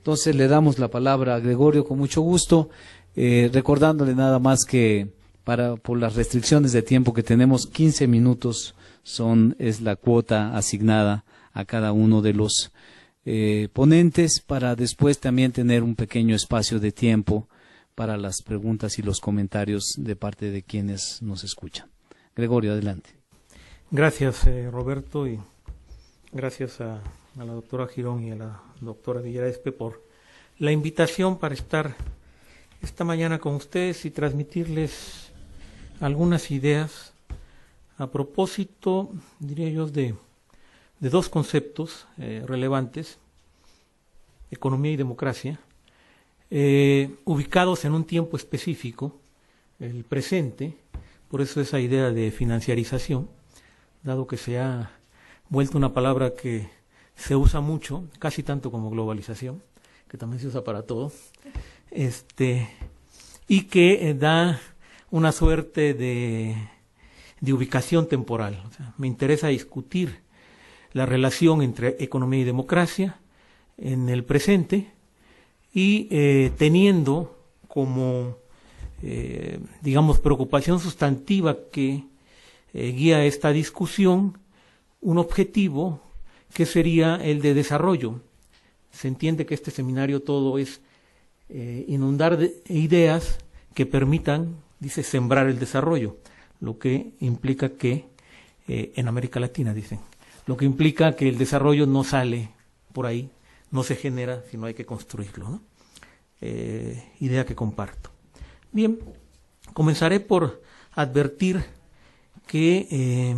Entonces le damos la palabra a Gregorio con mucho gusto, recordándole nada más que por las restricciones de tiempo que tenemos, 15 minutos es la cuota asignada a cada uno de los ponentes, para después también tener un pequeño espacio de tiempo para las preguntas y los comentarios de parte de quienes nos escuchan. Gregorio, adelante. Gracias, Roberto, y gracias a la doctora Girón y a la doctora Villarespe por la invitación para estar esta mañana con ustedes y transmitirles algunas ideas a propósito, diría yo, de dos conceptos relevantes: economía y democracia, ubicados en un tiempo específico, el presente. Por eso esa idea de financiarización, dado que se ha vuelto una palabra que se usa mucho, casi tanto como globalización, que también se usa para todo, y que da una suerte de ubicación temporal. O sea, me interesa discutir la relación entre economía y democracia en el presente y teniendo como digamos, preocupación sustantiva que guía esta discusión un objetivo que sería el de desarrollo. Se entiende que este seminario todo es inundar de ideas que permitan, dice, sembrar el desarrollo, lo que implica que, en América Latina dicen, lo que implica que el desarrollo no sale por ahí, no se genera, sino hay que construirlo, ¿no? Idea que comparto. Bien, comenzaré por advertir que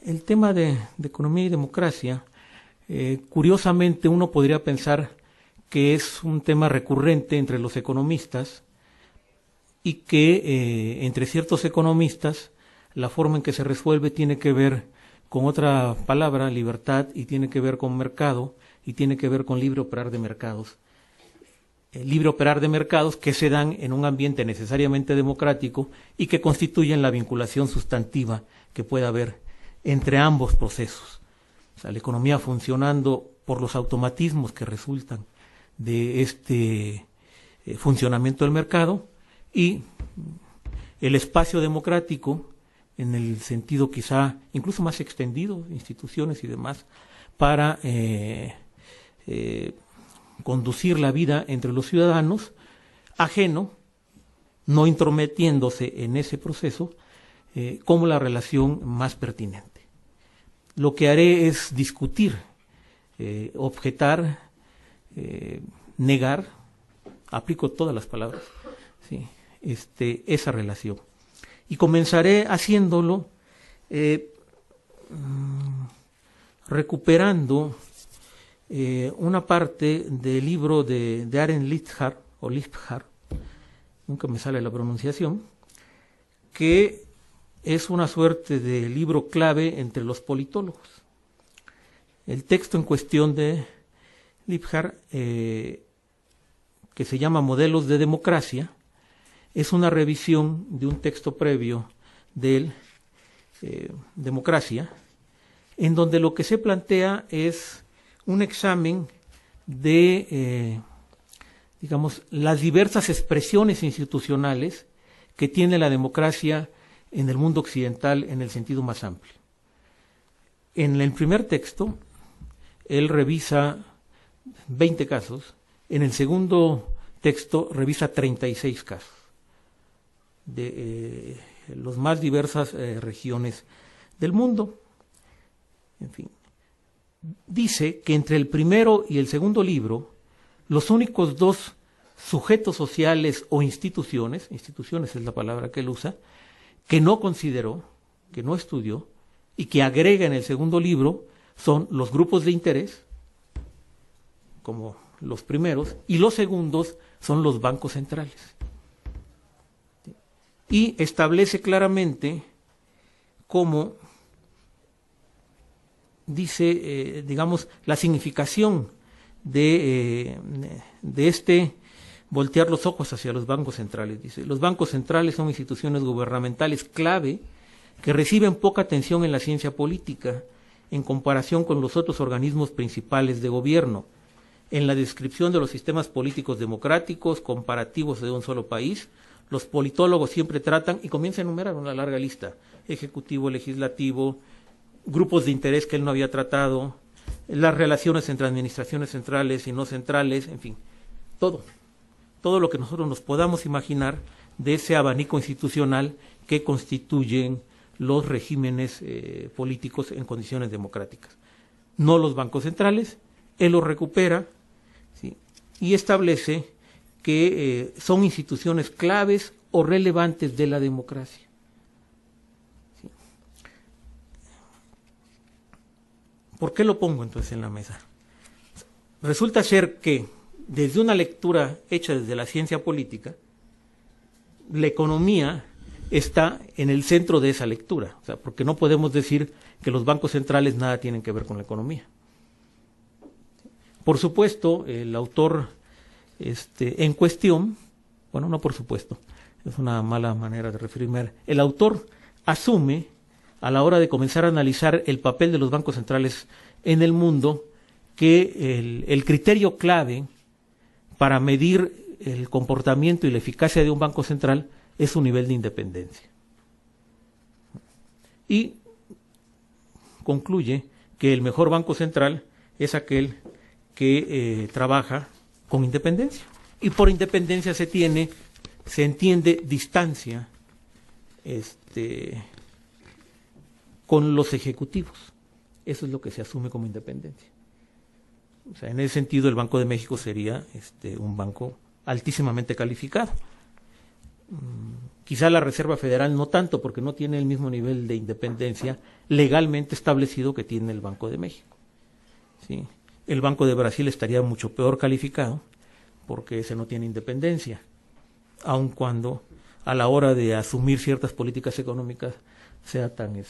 el tema de economía y democracia, curiosamente uno podría pensar que es un tema recurrente entre los economistas y que entre ciertos economistas la forma en que se resuelve tiene que ver con otra palabra, libertad, y tiene que ver con mercado, y tiene que ver con libre operar de mercados. El libre operar de mercados que se dan en un ambiente necesariamente democrático y que constituyen la vinculación sustantiva que pueda haber entre ambos procesos. O sea, la economía funcionando por los automatismos que resultan de este funcionamiento del mercado, y el espacio democrático en el sentido quizá incluso más extendido, instituciones y demás, para conducir la vida entre los ciudadanos, ajeno, no intrometiéndose en ese proceso, como la relación más pertinente. Lo que haré es discutir, objetar, negar, aplico todas las palabras, ¿sí? Esa relación. Y comenzaré haciéndolo recuperando una parte del libro de Aaron Liebhard, nunca me sale la pronunciación, que es una suerte de libro clave entre los politólogos. El texto en cuestión de Liebhard, que se llama Modelos de Democracia, es una revisión de un texto previo de él, Democracia, en donde lo que se plantea es un examen de, digamos, las diversas expresiones institucionales que tiene la democracia en el mundo occidental en el sentido más amplio. En el primer texto, él revisa 20 casos, en el segundo texto revisa 36 casos de las más diversas regiones del mundo. En fin, dice que entre el primero y el segundo libro, los únicos dos sujetos sociales o instituciones es la palabra que él usa, que no consideró, que no estudió, y que agrega en el segundo libro, son los grupos de interés, como los primeros, y los segundos son los bancos centrales. Y establece claramente cómo dice, digamos, la significación de voltear los ojos hacia los bancos centrales. Dice, los bancos centrales son instituciones gubernamentales clave que reciben poca atención en la ciencia política en comparación con los otros organismos principales de gobierno. en la descripción de los sistemas políticos democráticos, comparativos de un solo país. Los politólogos siempre tratan, y comienza a enumerar una larga lista, ejecutivo, legislativo, grupos de interés que él no había tratado, las relaciones entre administraciones centrales y no centrales, en fin, todo lo que nosotros nos podamos imaginar de ese abanico institucional que constituyen los regímenes políticos en condiciones democráticas. No los bancos centrales, él los recupera, ¿sí?, y establece que son instituciones claves o relevantes de la democracia. ¿Sí? ¿Por qué lo pongo entonces en la mesa? Resulta ser que desde una lectura hecha desde la ciencia política, la economía está en el centro de esa lectura, o sea, porque no podemos decir que los bancos centrales nada tienen que ver con la economía. Por supuesto, el autor en cuestión, bueno, no por supuesto, es una mala manera de referirme, el autor asume, a la hora de comenzar a analizar el papel de los bancos centrales en el mundo, que el criterio clave para medir el comportamiento y la eficacia de un banco central es su nivel de independencia. Y concluye que el mejor banco central es aquel que trabaja con independencia. Y por independencia se entiende distancia con los ejecutivos. Eso es lo que se asume como independencia. O sea, en ese sentido el Banco de México sería un banco altísimamente calificado. Quizá la Reserva Federal no tanto, porque no tiene el mismo nivel de independencia legalmente establecido que tiene el Banco de México. ¿Sí? El Banco de Brasil estaría mucho peor calificado, porque ese no tiene independencia, aun cuando a la hora de asumir ciertas políticas económicas sea tan,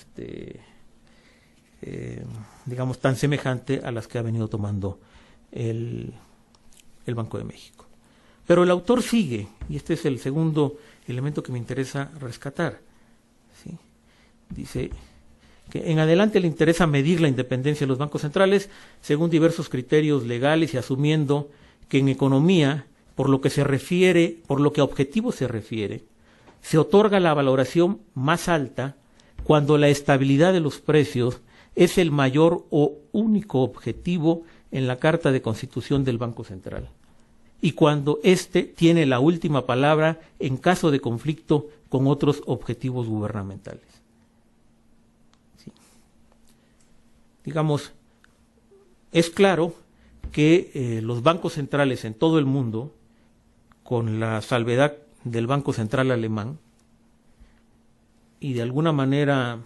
digamos, tan semejante a las que ha venido tomando el Banco de México. Pero el autor sigue, y este es el segundo elemento que me interesa rescatar. ¿Sí? Dice que en adelante le interesa medir la independencia de los bancos centrales según diversos criterios legales y asumiendo que en economía, por lo que a objetivos se refiere, se otorga la valoración más alta cuando la estabilidad de los precios es el mayor o único objetivo en la Carta de Constitución del Banco Central, y cuando éste tiene la última palabra en caso de conflicto con otros objetivos gubernamentales. Sí. Digamos, es claro que los bancos centrales en todo el mundo, con la salvedad del Banco Central alemán, y de alguna manera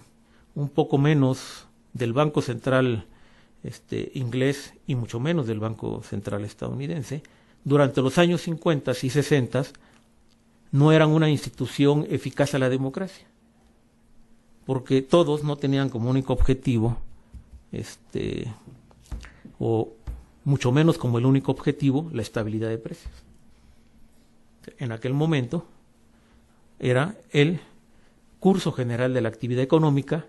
un poco menos del Banco Central inglés y mucho menos del Banco Central estadounidense, durante los años 50 y 60 no eran una institución eficaz a la democracia, porque todos no tenían como único objetivo, o mucho menos como el único objetivo, la estabilidad de precios. En aquel momento era el curso general de la actividad económica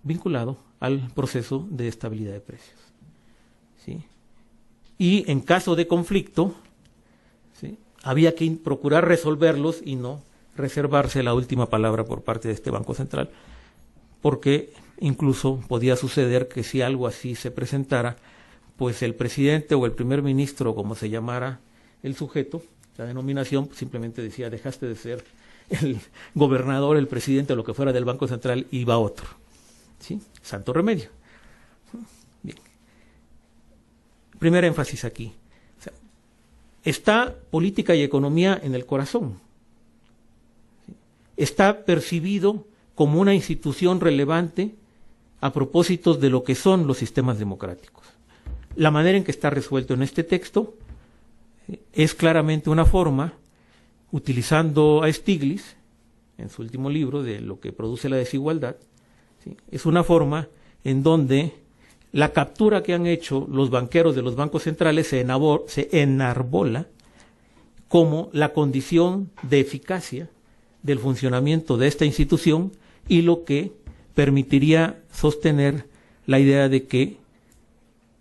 vinculado al proceso de estabilidad de precios. ¿Sí? Y en caso de conflicto, ¿sí?, había que procurar resolverlos y no reservarse la última palabra por parte de este Banco Central, porque incluso podía suceder que si algo así se presentara, pues el presidente o el primer ministro, como se llamara el sujeto, la denominación, simplemente decía: dejaste de ser el gobernador, el presidente o lo que fuera del Banco Central, y va otro. ¿Sí? Santo remedio. Bien. Primer énfasis aquí. O sea, está política y economía en el corazón. ¿Sí? Está percibido como una institución relevante a propósito de lo que son los sistemas democráticos. La manera en que está resuelto en este texto es claramente una forma, utilizando a Stiglitz en su último libro de lo que produce la desigualdad, ¿sí?, es una forma en donde la captura que han hecho los banqueros de los bancos centrales se enarbola como la condición de eficacia del funcionamiento de esta institución y lo que permitiría sostener la idea de que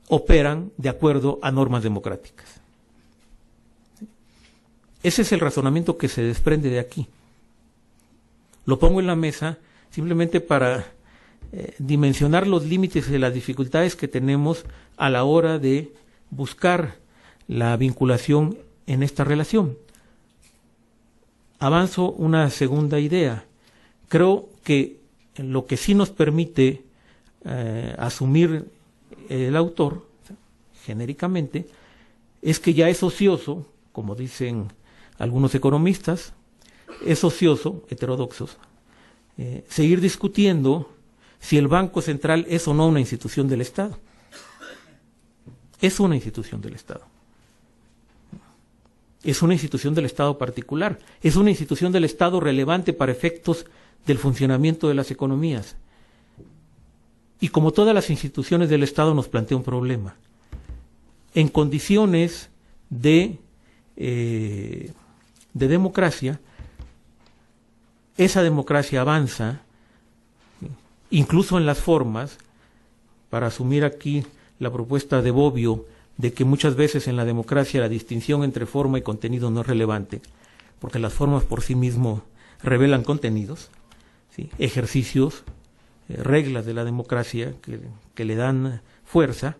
operan de acuerdo a normas democráticas. Ese es el razonamiento que se desprende de aquí. Lo pongo en la mesa simplemente para dimensionar los límites y las dificultades que tenemos a la hora de buscar la vinculación en esta relación. Avanzo una segunda idea. Creo que lo que sí nos permite asumir el autor, genéricamente, es que ya es ocioso, como dicen algunos economistas, es ocioso, heterodoxos, seguir discutiendo si el Banco Central es o no una institución del Estado. Es una institución del Estado. Es una institución del Estado particular. Es una institución del Estado relevante para efectos del funcionamiento de las economías. Y como todas las instituciones del Estado nos plantea un problema. En condiciones de democracia, esa democracia avanza, incluso en las formas, para asumir aquí la propuesta de Bobbio de que muchas veces en la democracia la distinción entre forma y contenido no es relevante, porque las formas por sí mismas revelan contenidos, ¿sí? Ejercicios, reglas de la democracia que le dan fuerza,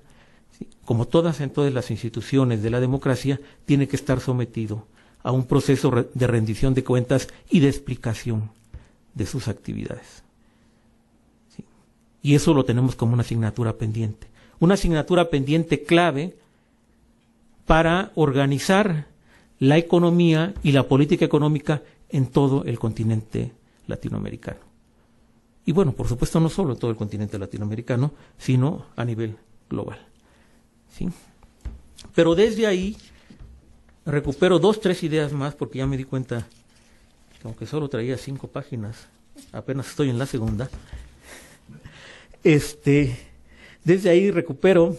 ¿sí? Como en todas las instituciones de la democracia, tiene que estar sometido a un proceso de rendición de cuentas y de explicación de sus actividades. ¿Sí? Y eso lo tenemos como una asignatura pendiente. Una asignatura pendiente clave para organizar la economía y la política económica en todo el continente latinoamericano. Y bueno, por supuesto, no solo en todo el continente latinoamericano, sino a nivel global. ¿Sí? Pero desde ahí recupero 2, 3 ideas más, porque ya me di cuenta que aunque solo traía 5 páginas, apenas estoy en la segunda. Desde ahí recupero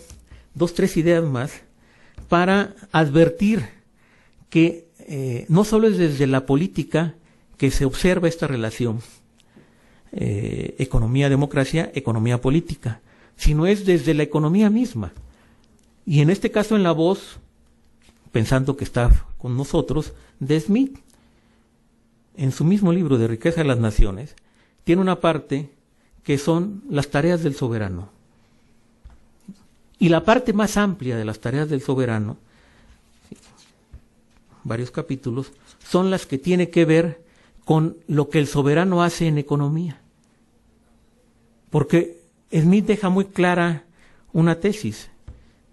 2, 3 ideas más para advertir que no solo es desde la política que se observa esta relación economía-democracia, economía-política, sino es desde la economía misma. Y en este caso en la voz, pensando que está con nosotros, de Smith. En su mismo libro de Riqueza de las Naciones, tiene una parte que son las tareas del soberano. Y la parte más amplia de las tareas del soberano, varios capítulos, son las que tiene que ver con lo que el soberano hace en economía. Porque Smith deja muy clara una tesis.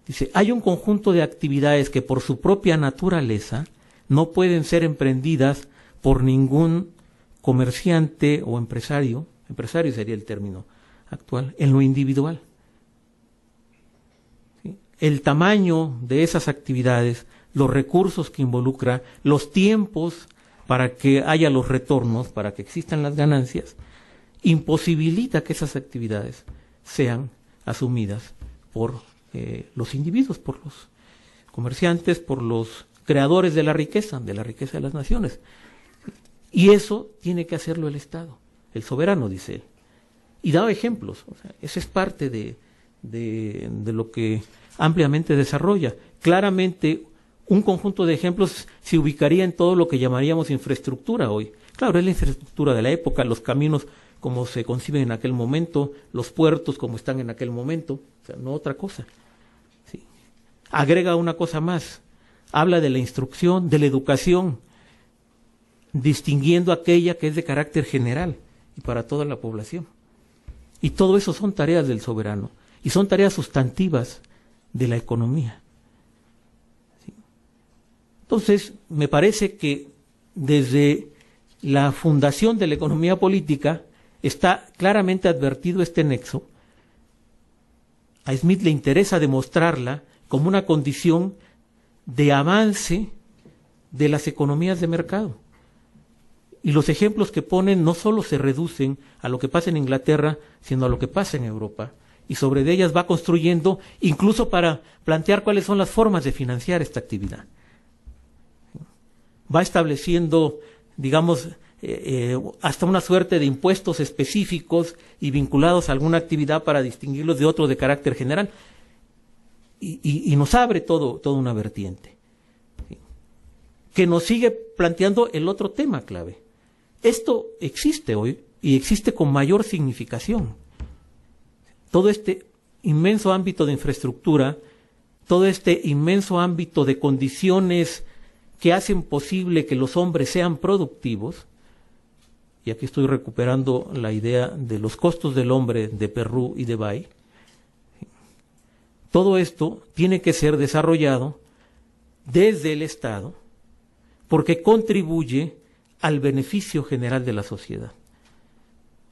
Dice, hay un conjunto de actividades que por su propia naturaleza no pueden ser emprendidas por ningún comerciante o empresario sería el término actual, en lo individual. ¿Sí? El tamaño de esas actividades, los recursos que involucra, los tiempos para que haya los retornos, para que existan las ganancias, imposibilita que esas actividades sean asumidas por los individuos, por los comerciantes, por los creadores de la riqueza de las naciones. Y eso tiene que hacerlo el Estado, el soberano, dice él. Y daba ejemplos, o sea, esa es parte de lo que ampliamente desarrolla. Claramente, un conjunto de ejemplos se ubicaría en todo lo que llamaríamos infraestructura hoy. Claro, es la infraestructura de la época, los caminos como se conciben en aquel momento, los puertos como están en aquel momento, o sea, no otra cosa. ¿Sí? Agrega una cosa más, habla de la instrucción, de la educación, distinguiendo aquella que es de carácter general y para toda la población. Y todo eso son tareas del soberano y son tareas sustantivas de la economía. ¿Sí? Entonces, me parece que desde la fundación de la economía política está claramente advertido este nexo. A Smith le interesa demostrarla como una condición de avance de las economías de mercado. Y los ejemplos que ponen no solo se reducen a lo que pasa en Inglaterra, sino a lo que pasa en Europa. Y sobre ellas va construyendo, incluso para plantear cuáles son las formas de financiar esta actividad. Va estableciendo, digamos, hasta una suerte de impuestos específicos y vinculados a alguna actividad para distinguirlos de otros de carácter general. y nos abre toda una vertiente, ¿sí?, que nos sigue planteando el otro tema clave. Esto existe hoy y existe con mayor significación. Todo este inmenso ámbito de infraestructura, todo este inmenso ámbito de condiciones que hacen posible que los hombres sean productivos, y aquí estoy recuperando la idea de los costos del hombre de Perrú y de Bay, todo esto tiene que ser desarrollado desde el Estado porque contribuye al beneficio general de la sociedad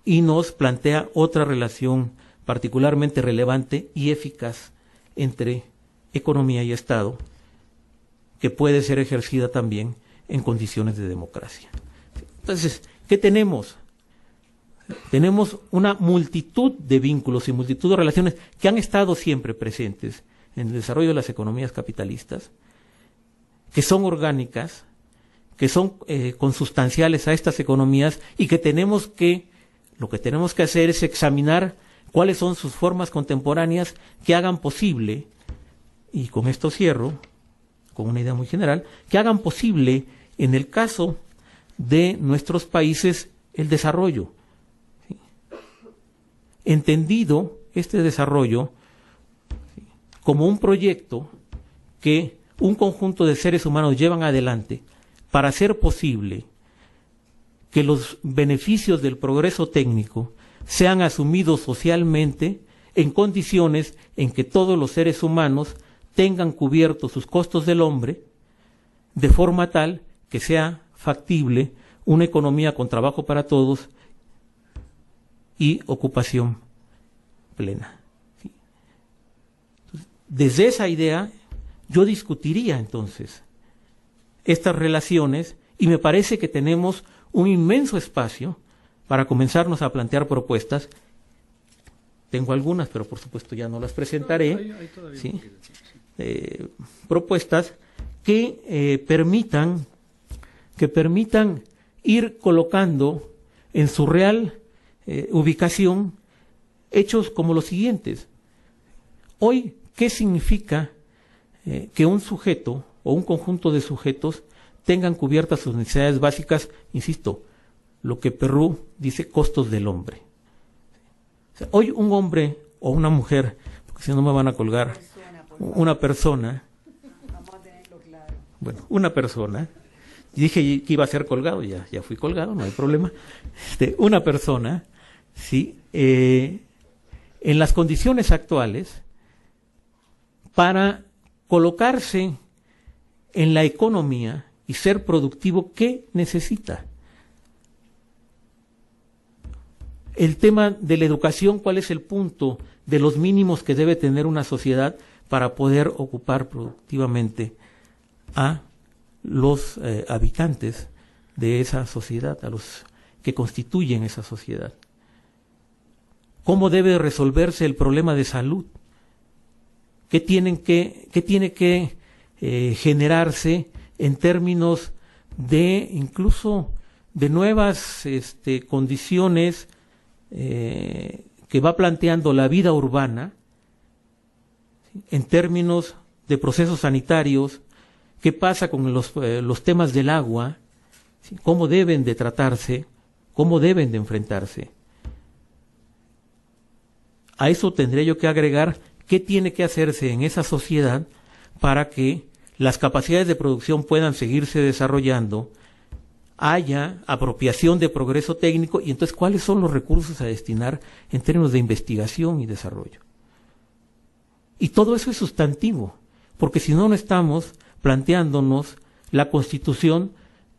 y nos plantea otra relación particularmente relevante y eficaz entre economía y Estado, que puede ser ejercida también en condiciones de democracia. Entonces, ¿qué tenemos? Tenemos una multitud de vínculos y multitud de relaciones que han estado siempre presentes en el desarrollo de las economías capitalistas, que son orgánicas, que son consustanciales a estas economías y que lo que tenemos que hacer es examinar cuáles son sus formas contemporáneas que hagan posible, y con esto cierro, con una idea muy general, que hagan posible, en el caso de nuestros países, el desarrollo. ¿Sí? Entendido este desarrollo como un proyecto que un conjunto de seres humanos llevan adelante para hacer posible que los beneficios del progreso técnico sean asumidos socialmente en condiciones en que todos los seres humanos tengan cubiertos sus costos del hombre, de forma tal que sea factible una economía con trabajo para todos y ocupación plena. ¿Sí? Desde esa idea yo discutiría entonces estas relaciones y me parece que tenemos un inmenso espacio para comenzarnos a plantear propuestas. Tengo algunas, pero por supuesto ya no las presentaré. ¿Sí? Propuestas que permitan ir colocando en su real ubicación hechos como los siguientes. Hoy, ¿qué significa que un sujeto o un conjunto de sujetos tengan cubiertas sus necesidades básicas? Insisto, lo que Perrú dice costos del hombre. O sea, hoy un hombre o una mujer, porque si no me van a colgar, una persona, bueno, una persona, dije que iba a ser colgado, ya fui colgado, no hay problema, una persona, ¿sí? En las condiciones actuales, para colocarse en la economía y ser productivo, ¿qué necesita? El tema de la educación, ¿cuál es el punto de los mínimos que debe tener una sociedad para poder ocupar productivamente a los habitantes de esa sociedad, a los que constituyen esa sociedad? ¿Cómo debe resolverse el problema de salud? ¿Qué tiene que generarse en términos de incluso de nuevas condiciones que va planteando la vida urbana, en términos de procesos sanitarios? ¿Qué pasa con los temas del agua? ¿Sí? ¿Cómo deben de tratarse? ¿Cómo deben de enfrentarse? A eso tendría yo que agregar qué tiene que hacerse en esa sociedad para que las capacidades de producción puedan seguirse desarrollando, haya apropiación de progreso técnico, y entonces cuáles son los recursos a destinar en términos de investigación y desarrollo. Y todo eso es sustantivo, porque si no, no estamos planteándonos la constitución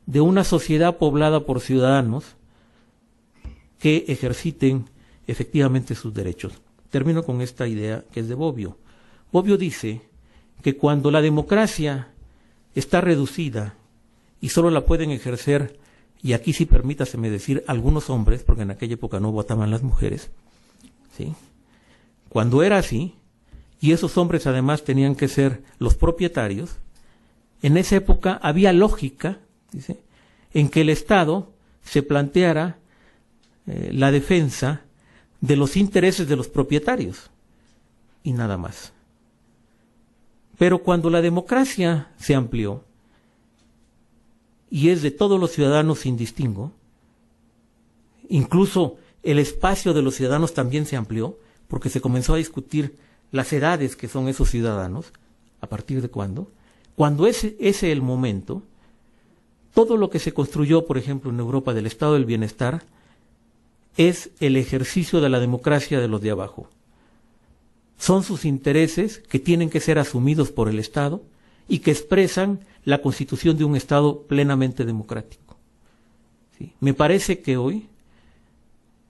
de una sociedad poblada por ciudadanos que ejerciten efectivamente sus derechos. Termino con esta idea que es de Bobbio. Bobbio dice que cuando la democracia está reducida y solo la pueden ejercer, y aquí sí permítaseme decir, algunos hombres, porque en aquella época no votaban las mujeres, ¿sí? Cuando era así, y esos hombres además tenían que ser los propietarios, en esa época había lógica, dice, en que el Estado se planteara la defensa de los intereses de los propietarios y nada más. Pero cuando la democracia se amplió, y es de todos los ciudadanos sin distingo, incluso el espacio de los ciudadanos también se amplió, porque se comenzó a discutir las edades que son esos ciudadanos, ¿a partir de cuándo? Cuando ese es el momento, todo lo que se construyó, por ejemplo, en Europa del estado del bienestar, es el ejercicio de la democracia de los de abajo. Son sus intereses que tienen que ser asumidos por el Estado y que expresan la constitución de un Estado plenamente democrático. ¿Sí? Me parece que hoy,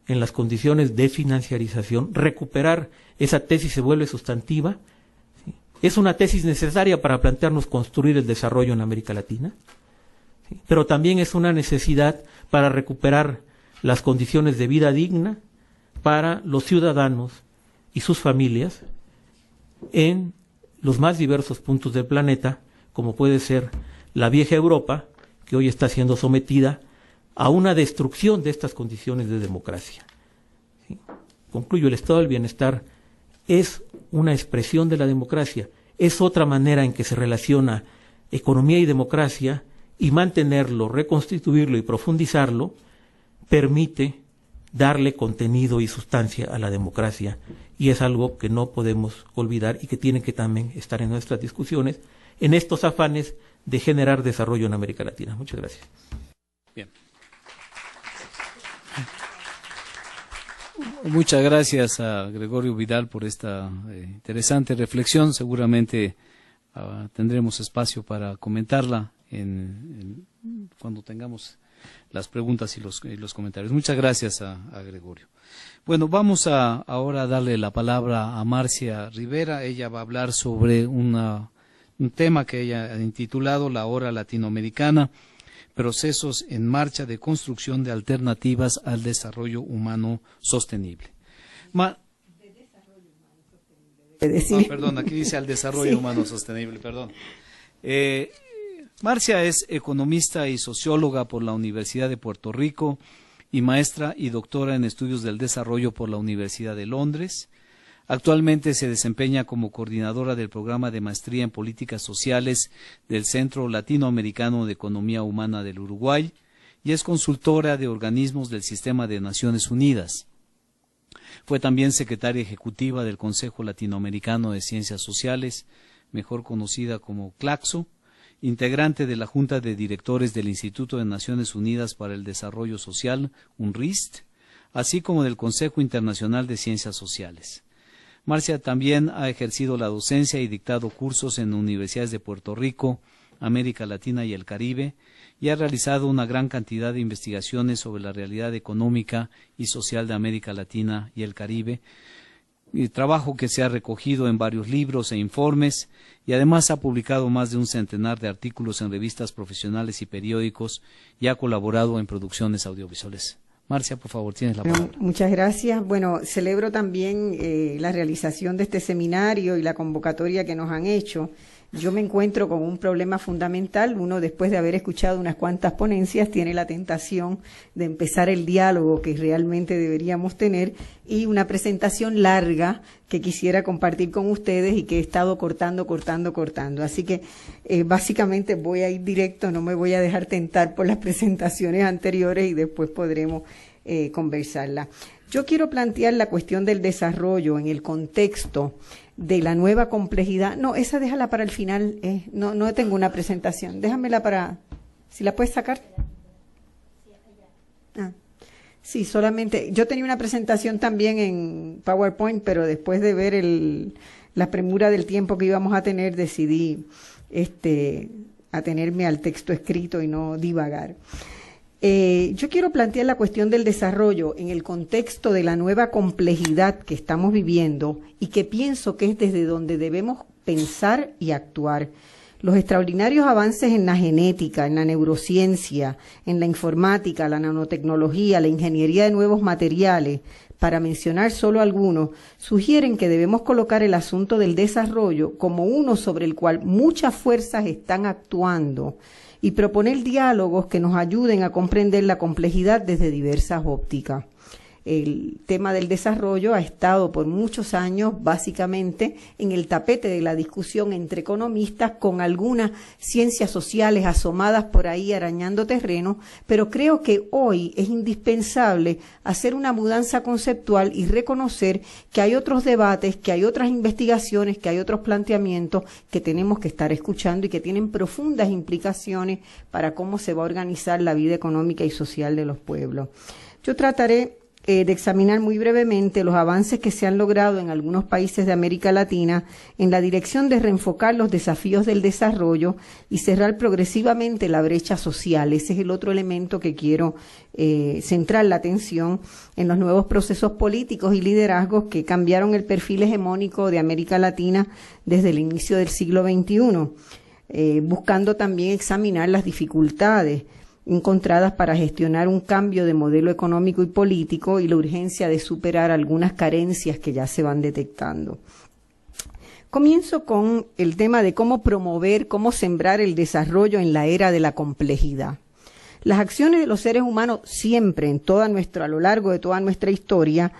en las condiciones de financiarización, recuperar esa tesis se vuelve sustantiva. ¿Sí? Es una tesis necesaria para plantearnos construir el desarrollo en América Latina, ¿sí? Pero también es una necesidad para recuperar las condiciones de vida digna para los ciudadanos y sus familias en los más diversos puntos del planeta, como puede ser la vieja Europa, que hoy está siendo sometida a una destrucción de estas condiciones de democracia. ¿Sí? Concluyo, el estado del bienestar es una expresión de la democracia, es otra manera en que se relaciona economía y democracia, y mantenerlo, reconstituirlo y profundizarlo permite darle contenido y sustancia a la democracia, y es algo que no podemos olvidar y que tiene que también estar en nuestras discusiones en estos afanes de generar desarrollo en América Latina. Muchas gracias. Bien. Muchas gracias a Gregorio Vidal por esta interesante reflexión. Seguramente tendremos espacio para comentarla cuando tengamos las preguntas y los comentarios. Muchas gracias a Gregorio. Bueno, vamos ahora a darle la palabra a Marcia Rivera. Ella va a hablar sobre un tema que ella ha intitulado La Hora Latinoamericana, procesos en marcha de construcción de alternativas al desarrollo humano sostenible. Perdón, aquí dice al desarrollo humano sostenible, perdón. Marcia es economista y socióloga por la Universidad de Puerto Rico y maestra y doctora en estudios del desarrollo por la Universidad de Londres. Actualmente se desempeña como coordinadora del programa de maestría en políticas sociales del Centro Latinoamericano de Economía Humana del Uruguay y es consultora de organismos del Sistema de Naciones Unidas. Fue también secretaria ejecutiva del Consejo Latinoamericano de Ciencias Sociales, mejor conocida como CLACSO, integrante de la Junta de Directores del Instituto de Naciones Unidas para el Desarrollo Social, UNRIST, así como del Consejo Internacional de Ciencias Sociales. Marcia también ha ejercido la docencia y dictado cursos en universidades de Puerto Rico, América Latina y el Caribe, y ha realizado una gran cantidad de investigaciones sobre la realidad económica y social de América Latina y el Caribe, trabajo que se ha recogido en varios libros e informes, y además ha publicado más de un centenar de artículos en revistas profesionales y periódicos y ha colaborado en producciones audiovisuales. Marcia, por favor, tienes la palabra. Muchas gracias. Bueno, celebro también la realización de este seminario y la convocatoria que nos han hecho. Yo me encuentro con un problema fundamental. Uno, después de haber escuchado unas cuantas ponencias, tiene la tentación de empezar el diálogo que realmente deberíamos tener y una presentación larga que quisiera compartir con ustedes y que he estado cortando. Así que básicamente voy a ir directo, no me voy a dejar tentar por las presentaciones anteriores y después podremos conversarla. Yo quiero plantear la cuestión del desarrollo en el contexto de la nueva complejidad. No, esa déjala para el final. No tengo una presentación. Déjamela para... ¿Si la puedes sacar? Sí, solamente... Yo tenía una presentación también en PowerPoint, pero después de ver la premura del tiempo que íbamos a tener, decidí atenerme al texto escrito y no divagar. Yo quiero plantear la cuestión del desarrollo en el contexto de la nueva complejidad que estamos viviendo y que pienso que es desde donde debemos pensar y actuar. Los extraordinarios avances en la genética, en la neurociencia, en la informática, la nanotecnología, la ingeniería de nuevos materiales, para mencionar solo algunos, sugieren que debemos colocar el asunto del desarrollo como uno sobre el cual muchas fuerzas están actuando y proponer diálogos que nos ayuden a comprender la complejidad desde diversas ópticas. el tema del desarrollo ha estado por muchos años básicamente en el tapete de la discusión entre economistas, con algunas ciencias sociales asomadas por ahí arañando terreno, pero creo que hoy es indispensable hacer una mudanza conceptual y reconocer que hay otros debates, que hay otras investigaciones, que hay otros planteamientos que tenemos que estar escuchando y que tienen profundas implicaciones para cómo se va a organizar la vida económica y social de los pueblos. Yo trataré de examinar muy brevemente los avances que se han logrado en algunos países de América Latina en la dirección de reenfocar los desafíos del desarrollo y cerrar progresivamente la brecha social. Ese es el otro elemento que quiero centrar la atención en los nuevos procesos políticos y liderazgos que cambiaron el perfil hegemónico de América Latina desde el inicio del siglo XXI, buscando también examinar las dificultades encontradas para gestionar un cambio de modelo económico y político y la urgencia de superar algunas carencias que ya se van detectando. Comienzo con el tema de cómo promover, cómo sembrar el desarrollo en la era de la complejidad. Las acciones de los seres humanos siempre, a lo largo de toda nuestra historia,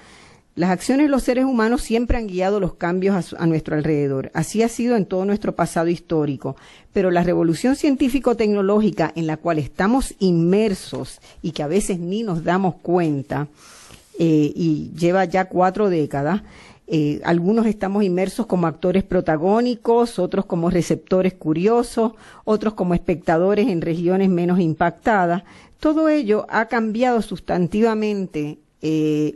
las acciones de los seres humanos siempre han guiado los cambios a nuestro alrededor. Así ha sido en todo nuestro pasado histórico. Pero la revolución científico-tecnológica en la cual estamos inmersos y que a veces ni nos damos cuenta, y lleva ya 4 décadas, algunos estamos inmersos como actores protagónicos, otros como receptores curiosos, otros como espectadores en regiones menos impactadas. Todo ello ha cambiado sustantivamente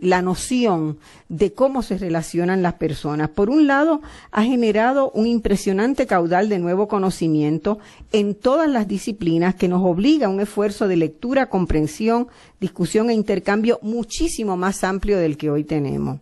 la noción de cómo se relacionan las personas. Por un lado, ha generado un impresionante caudal de nuevo conocimiento en todas las disciplinas que nos obliga a un esfuerzo de lectura, comprensión, discusión e intercambio muchísimo más amplio del que hoy tenemos.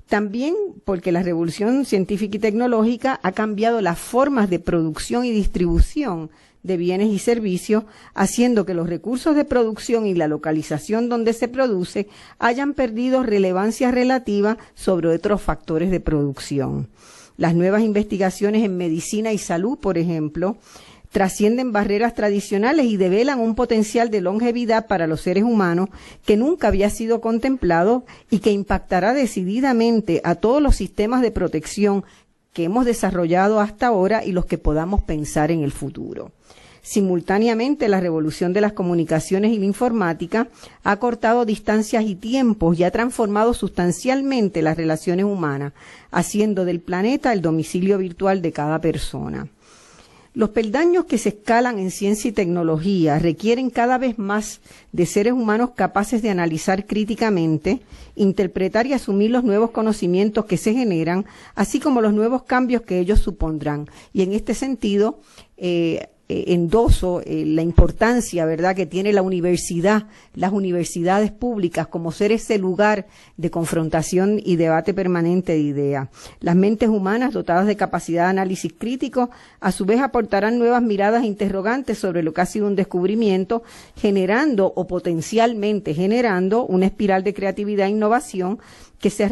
También porque la revolución científica y tecnológica ha cambiado las formas de producción y distribución de bienes y servicios, haciendo que los recursos de producción y la localización donde se produce hayan perdido relevancia relativa sobre otros factores de producción. Las nuevas investigaciones en medicina y salud, por ejemplo, trascienden barreras tradicionales y develan un potencial de longevidad para los seres humanos que nunca había sido contemplado y que impactará decididamente a todos los sistemas de protección que hemos desarrollado hasta ahora y los que podamos pensar en el futuro. Simultáneamente, la revolución de las comunicaciones y la informática ha acortado distancias y tiempos y ha transformado sustancialmente las relaciones humanas, haciendo del planeta el domicilio virtual de cada persona. Los peldaños que se escalan en ciencia y tecnología requieren cada vez más de seres humanos capaces de analizar críticamente, interpretar y asumir los nuevos conocimientos que se generan, así como los nuevos cambios que ellos supondrán. Y en este sentido, endoso la importancia, ¿verdad?, que tiene la universidad, las universidades públicas como ser ese lugar de confrontación y debate permanente de ideas. Las mentes humanas dotadas de capacidad de análisis crítico a su vez aportarán nuevas miradas interrogantes sobre lo que ha sido un descubrimiento, generando o potencialmente generando una espiral de creatividad e innovación que se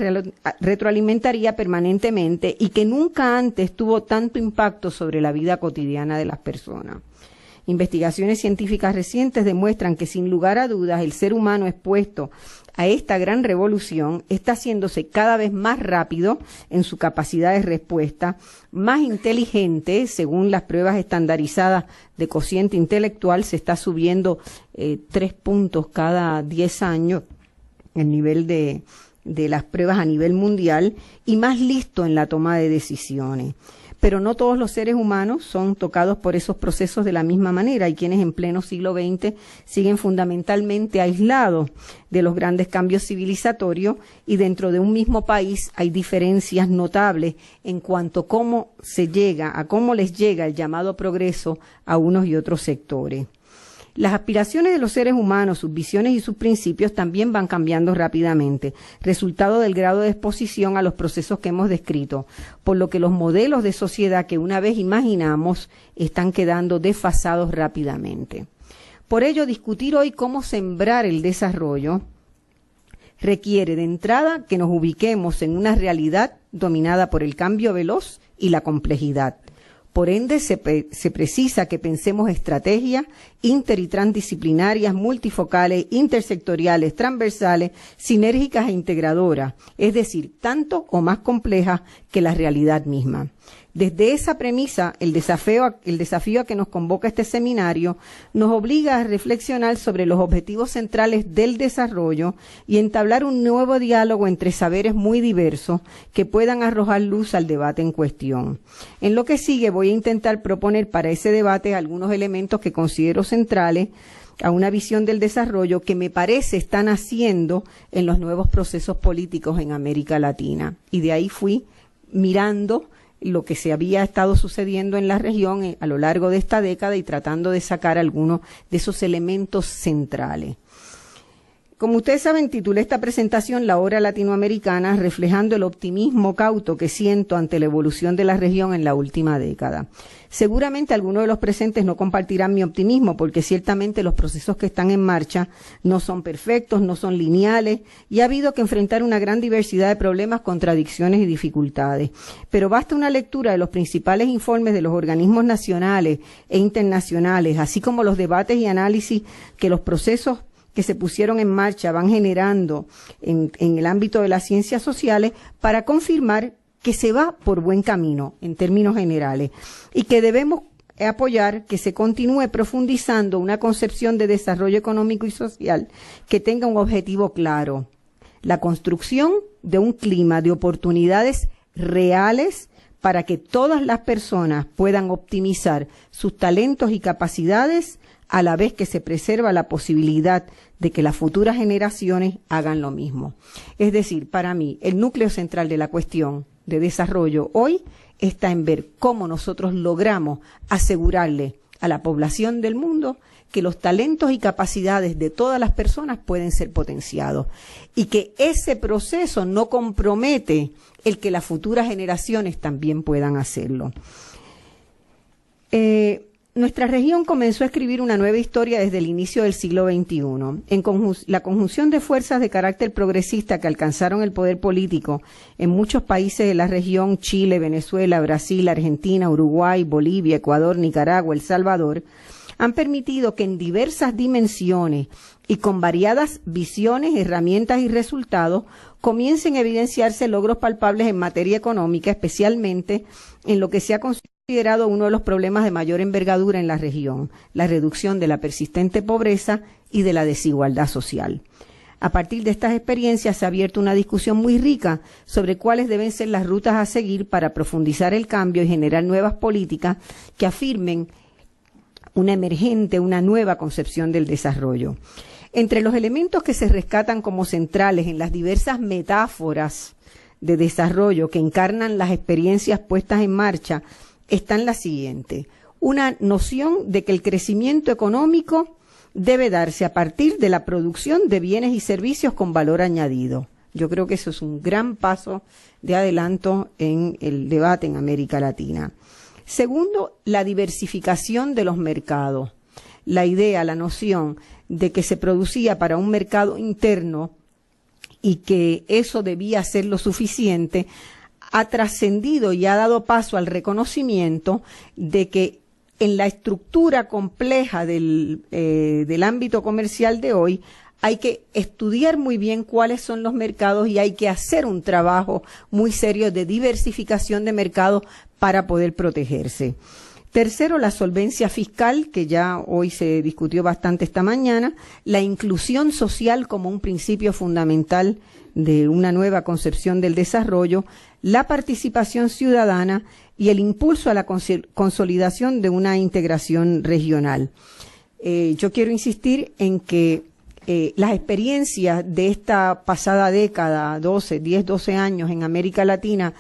retroalimentaría permanentemente y que nunca antes tuvo tanto impacto sobre la vida cotidiana de las personas. Investigaciones científicas recientes demuestran que sin lugar a dudas el ser humano expuesto a esta gran revolución está haciéndose cada vez más rápido en su capacidad de respuesta, más inteligente, según las pruebas estandarizadas de cociente intelectual, se está subiendo 3 puntos cada 10 años el nivel de las pruebas a nivel mundial y más listo en la toma de decisiones. Pero no todos los seres humanos son tocados por esos procesos de la misma manera. Hay quienes en pleno siglo XX siguen fundamentalmente aislados de los grandes cambios civilizatorios y dentro de un mismo país hay diferencias notables en cuanto a cómo les llega el llamado progreso a unos y otros sectores. Las aspiraciones de los seres humanos, sus visiones y sus principios también van cambiando rápidamente, resultado del grado de exposición a los procesos que hemos descrito, por lo que los modelos de sociedad que una vez imaginamos están quedando desfasados rápidamente. Por ello, discutir hoy cómo sembrar el desarrollo requiere de entrada que nos ubiquemos en una realidad dominada por el cambio veloz y la complejidad. Por ende, se precisa que pensemos estrategias inter y transdisciplinarias, multifocales, intersectoriales, transversales, sinérgicas e integradoras, es decir, tanto o más complejas que la realidad misma. Desde esa premisa, el desafío a que nos convoca este seminario nos obliga a reflexionar sobre los objetivos centrales del desarrollo y entablar un nuevo diálogo entre saberes muy diversos que puedan arrojar luz al debate en cuestión. En lo que sigue voy a intentar proponer para ese debate algunos elementos que considero centrales a una visión del desarrollo que me parece están haciendo en los nuevos procesos políticos en América Latina. Y de ahí fui mirando lo que se había estado sucediendo en la región a lo largo de esta década y tratando de sacar algunos de esos elementos centrales. Como ustedes saben, titulé esta presentación La Hora Latinoamericana, reflejando el optimismo cauto que siento ante la evolución de la región en la última década. Seguramente algunos de los presentes no compartirán mi optimismo, porque ciertamente los procesos que están en marcha no son perfectos, no son lineales, y ha habido que enfrentar una gran diversidad de problemas, contradicciones y dificultades. Pero basta una lectura de los principales informes de los organismos nacionales e internacionales, así como los debates y análisis que los procesos que se pusieron en marcha van generando en el ámbito de las ciencias sociales para confirmar que se va por buen camino en términos generales y que debemos apoyar que se continúe profundizando una concepción de desarrollo económico y social que tenga un objetivo claro: la construcción de un clima de oportunidades reales para que todas las personas puedan optimizar sus talentos y capacidades, a la vez que se preserva la posibilidad de que las futuras generaciones hagan lo mismo. Es decir, para mí, el núcleo central de la cuestión de desarrollo hoy está en ver cómo nosotros logramos asegurarle a la población del mundo que los talentos y capacidades de todas las personas pueden ser potenciados y que ese proceso no compromete el que las futuras generaciones también puedan hacerlo. Nuestra región comenzó a escribir una nueva historia desde el inicio del siglo XXI. La conjunción de fuerzas de carácter progresista que alcanzaron el poder político en muchos países de la región, Chile, Venezuela, Brasil, Argentina, Uruguay, Bolivia, Ecuador, Nicaragua, El Salvador, han permitido que en diversas dimensiones y con variadas visiones, herramientas y resultados comiencen a evidenciarse logros palpables en materia económica, especialmente en lo que se ha considerado uno de los problemas de mayor envergadura en la región, la reducción de la persistente pobreza y de la desigualdad social. A partir de estas experiencias se ha abierto una discusión muy rica sobre cuáles deben ser las rutas a seguir para profundizar el cambio y generar nuevas políticas que afirmen una nueva concepción del desarrollo. Entre los elementos que se rescatan como centrales en las diversas metáforas de desarrollo que encarnan las experiencias puestas en marcha están las siguientes: una noción de que el crecimiento económico debe darse a partir de la producción de bienes y servicios con valor añadido. Yo creo que eso es un gran paso de adelanto en el debate en América Latina. Segundo, la diversificación de los mercados. La idea, la noción de que se producía para un mercado interno y que eso debía ser lo suficiente, ha trascendido y ha dado paso al reconocimiento de que en la estructura compleja del ámbito comercial de hoy hay que estudiar muy bien cuáles son los mercados y hay que hacer un trabajo muy serio de diversificación de mercados para poder protegerse. Tercero, la solvencia fiscal, que ya hoy se discutió bastante esta mañana, la inclusión social como un principio fundamental de una nueva concepción del desarrollo, la participación ciudadana y el impulso a la consolidación de una integración regional. Yo quiero insistir en que las experiencias de esta pasada década, 10, 12 años en América Latina,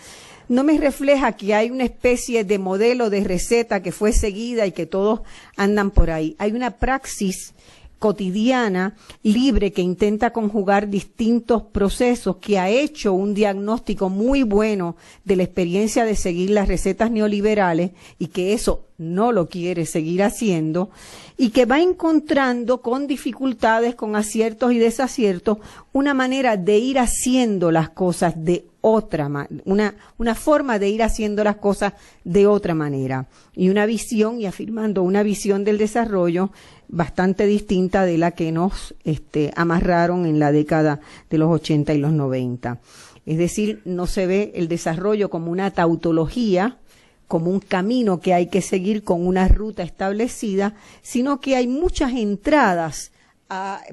no me refleja que hay una especie de modelo de receta que fue seguida y que todos andan por ahí. Hay una praxis cotidiana, libre, que intenta conjugar distintos procesos, que ha hecho un diagnóstico muy bueno de la experiencia de seguir las recetas neoliberales y que eso no lo quiere seguir haciendo y que va encontrando con dificultades, con aciertos y desaciertos, una manera de ir haciendo las cosas de otra manera, una forma de ir haciendo las cosas de otra manera y una visión, y afirmando una visión del desarrollo bastante distinta de la que nos amarraron en la década de los 80 y los 90. Es decir, no se ve el desarrollo como una tautología, como un camino que hay que seguir con una ruta establecida, sino que hay muchas entradas,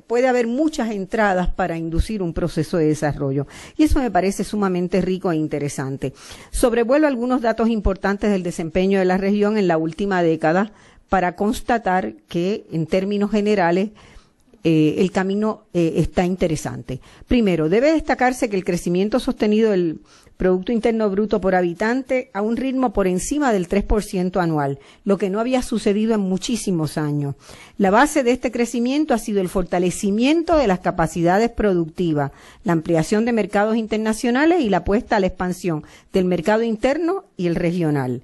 puede haber muchas entradas para inducir un proceso de desarrollo. Y eso me parece sumamente rico e interesante. Sobrevuelo algunos datos importantes del desempeño de la región en la última década para constatar que, en términos generales, el camino está interesante. Primero, debe destacarse que el crecimiento sostenido del Producto Interno Bruto por habitante a un ritmo por encima del 3% anual, lo que no había sucedido en muchísimos años. La base de este crecimiento ha sido el fortalecimiento de las capacidades productivas, la ampliación de mercados internacionales y la apuesta a la expansión del mercado interno y el regional.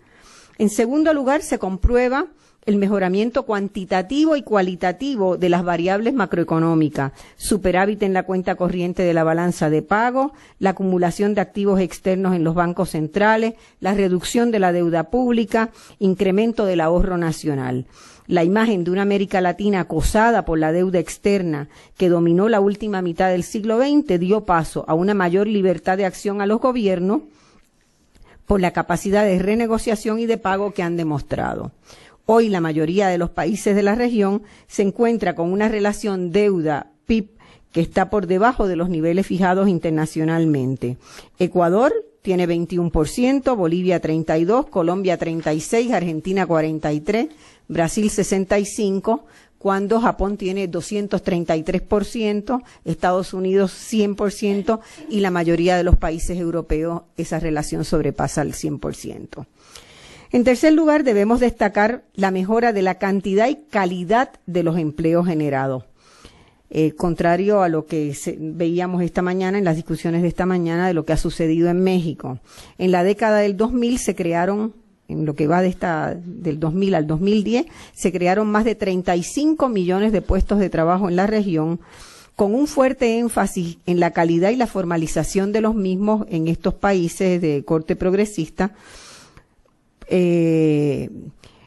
En segundo lugar, se comprueba el mejoramiento cuantitativo y cualitativo de las variables macroeconómicas, superávit en la cuenta corriente de la balanza de pago, la acumulación de activos externos en los bancos centrales, la reducción de la deuda pública, incremento del ahorro nacional. La imagen de una América Latina acosada por la deuda externa que dominó la última mitad del siglo XX dio paso a una mayor libertad de acción a los gobiernos por la capacidad de renegociación y de pago que han demostrado. Hoy la mayoría de los países de la región se encuentra con una relación deuda-PIB que está por debajo de los niveles fijados internacionalmente. Ecuador tiene 21%, Bolivia 32%, Colombia 36%, Argentina 43%, Brasil 65%, cuando Japón tiene 233%, Estados Unidos 100% y la mayoría de los países europeos esa relación sobrepasa el 100%. En tercer lugar, debemos destacar la mejora de la cantidad y calidad de los empleos generados. Contrario a lo que veíamos esta mañana, en las discusiones de esta mañana, de lo que ha sucedido en México. En la década del 2000 se crearon, en lo que va del 2000 al 2010, se crearon más de 35 millones de puestos de trabajo en la región, con un fuerte énfasis en la calidad y la formalización de los mismos en estos países de corte progresista.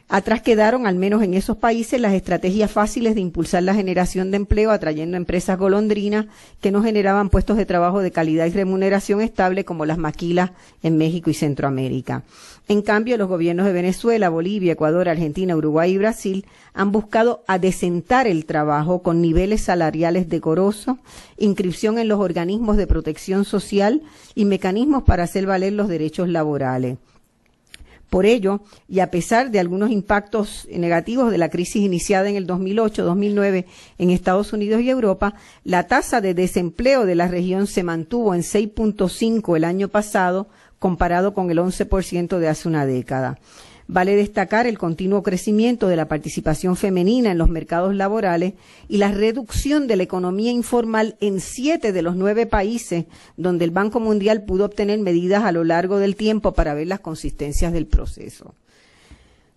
Atrás quedaron, al menos en esos países, las estrategias fáciles de impulsar la generación de empleo, atrayendo empresas golondrinas que no generaban puestos de trabajo de calidad y remuneración estable como las maquilas en México y Centroamérica. En cambio, los gobiernos de Venezuela, Bolivia, Ecuador, Argentina, Uruguay y Brasil han buscado adecentar el trabajo con niveles salariales decorosos, inscripción en los organismos de protección social y mecanismos para hacer valer los derechos laborales. Por ello, y a pesar de algunos impactos negativos de la crisis iniciada en el 2008-2009 en Estados Unidos y Europa, la tasa de desempleo de la región se mantuvo en 6.5 el año pasado, comparado con el 11% de hace una década. Vale destacar el continuo crecimiento de la participación femenina en los mercados laborales y la reducción de la economía informal en 7 de los 9 países donde el Banco Mundial pudo obtener medidas a lo largo del tiempo para ver las consistencias del proceso.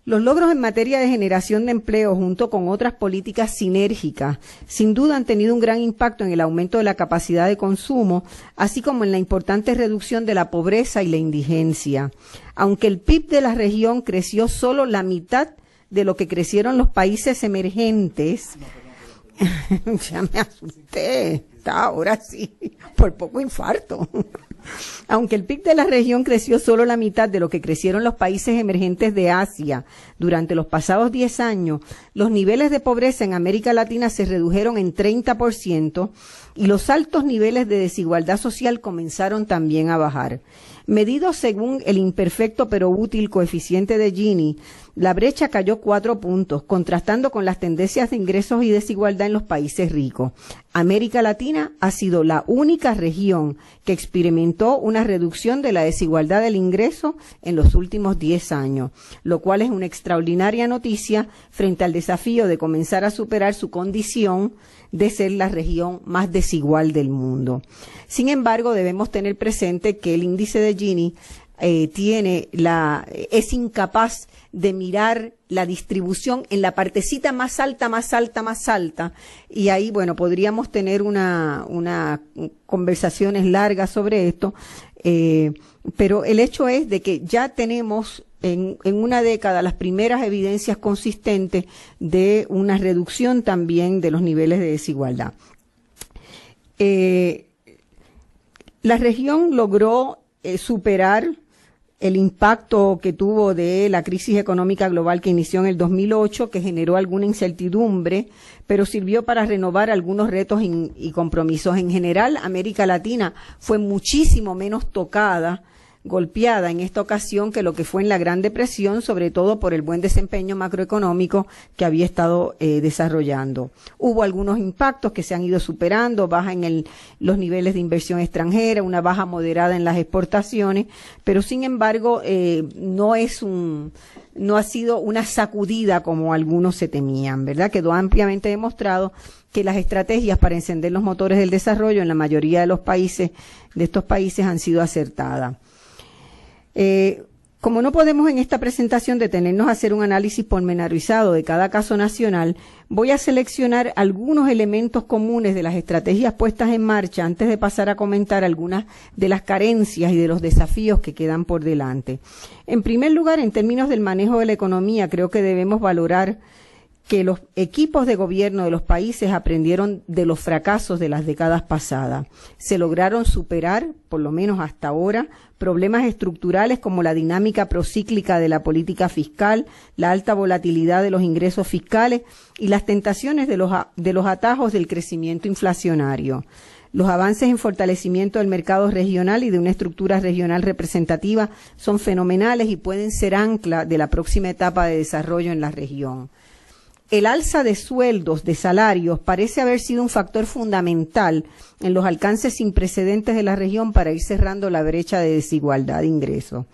Los logros en materia de generación de empleo, junto con otras políticas sinérgicas, sin duda han tenido un gran impacto en el aumento de la capacidad de consumo, así como en la importante reducción de la pobreza y la indigencia. Aunque el PIB de la región creció solo la mitad de lo que crecieron los países emergentes, ya me asusté, ahora sí, por poco infarto. Aunque el PIB de la región creció solo la mitad de lo que crecieron los países emergentes de Asia durante los pasados 10 años, los niveles de pobreza en América Latina se redujeron en 30% y los altos niveles de desigualdad social comenzaron también a bajar. Medidos según el imperfecto pero útil coeficiente de Gini, la brecha cayó 4 puntos, contrastando con las tendencias de ingresos y desigualdad en los países ricos. América Latina ha sido la única región que experimentó una reducción de la desigualdad del ingreso en los últimos 10 años, lo cual es una extraordinaria noticia frente al desafío de comenzar a superar su condición de ser la región más desigual del mundo. Sin embargo, debemos tener presente que el índice de Gini es incapaz de mirar la distribución en la partecita más alta, y ahí, bueno, podríamos tener una conversaciones largas sobre esto, pero el hecho es de que ya tenemos en una década las primeras evidencias consistentes de una reducción también de los niveles de desigualdad. La región logró superar el impacto que tuvo de la crisis económica global que inició en el 2008, que generó alguna incertidumbre, pero sirvió para renovar algunos retos y compromisos. En general, América Latina fue muchísimo menos golpeada en esta ocasión que lo que fue en la Gran Depresión, sobre todo por el buen desempeño macroeconómico que había estado desarrollando. Hubo algunos impactos que se han ido superando, baja en los niveles de inversión extranjera, una baja moderada en las exportaciones, pero sin embargo no ha sido una sacudida como algunos se temían, ¿verdad? Quedó ampliamente demostrado que las estrategias para encender los motores del desarrollo en la mayoría de estos países han sido acertadas. Como no podemos en esta presentación detenernos a hacer un análisis pormenorizado de cada caso nacional, voy a seleccionar algunos elementos comunes de las estrategias puestas en marcha antes de pasar a comentar algunas de las carencias y de los desafíos que quedan por delante. En primer lugar, en términos del manejo de la economía, creo que debemos valorar que los equipos de gobierno de los países aprendieron de los fracasos de las décadas pasadas. Se lograron superar, por lo menos hasta ahora, problemas estructurales como la dinámica procíclica de la política fiscal, la alta volatilidad de los ingresos fiscales y las tentaciones de los atajos del crecimiento inflacionario. Los avances en fortalecimiento del mercado regional y de una estructura regional representativa son fenomenales y pueden ser ancla de la próxima etapa de desarrollo en la región. El alza de sueldos, de salarios, parece haber sido un factor fundamental en los alcances sin precedentes de la región para ir cerrando la brecha de desigualdad de ingresos.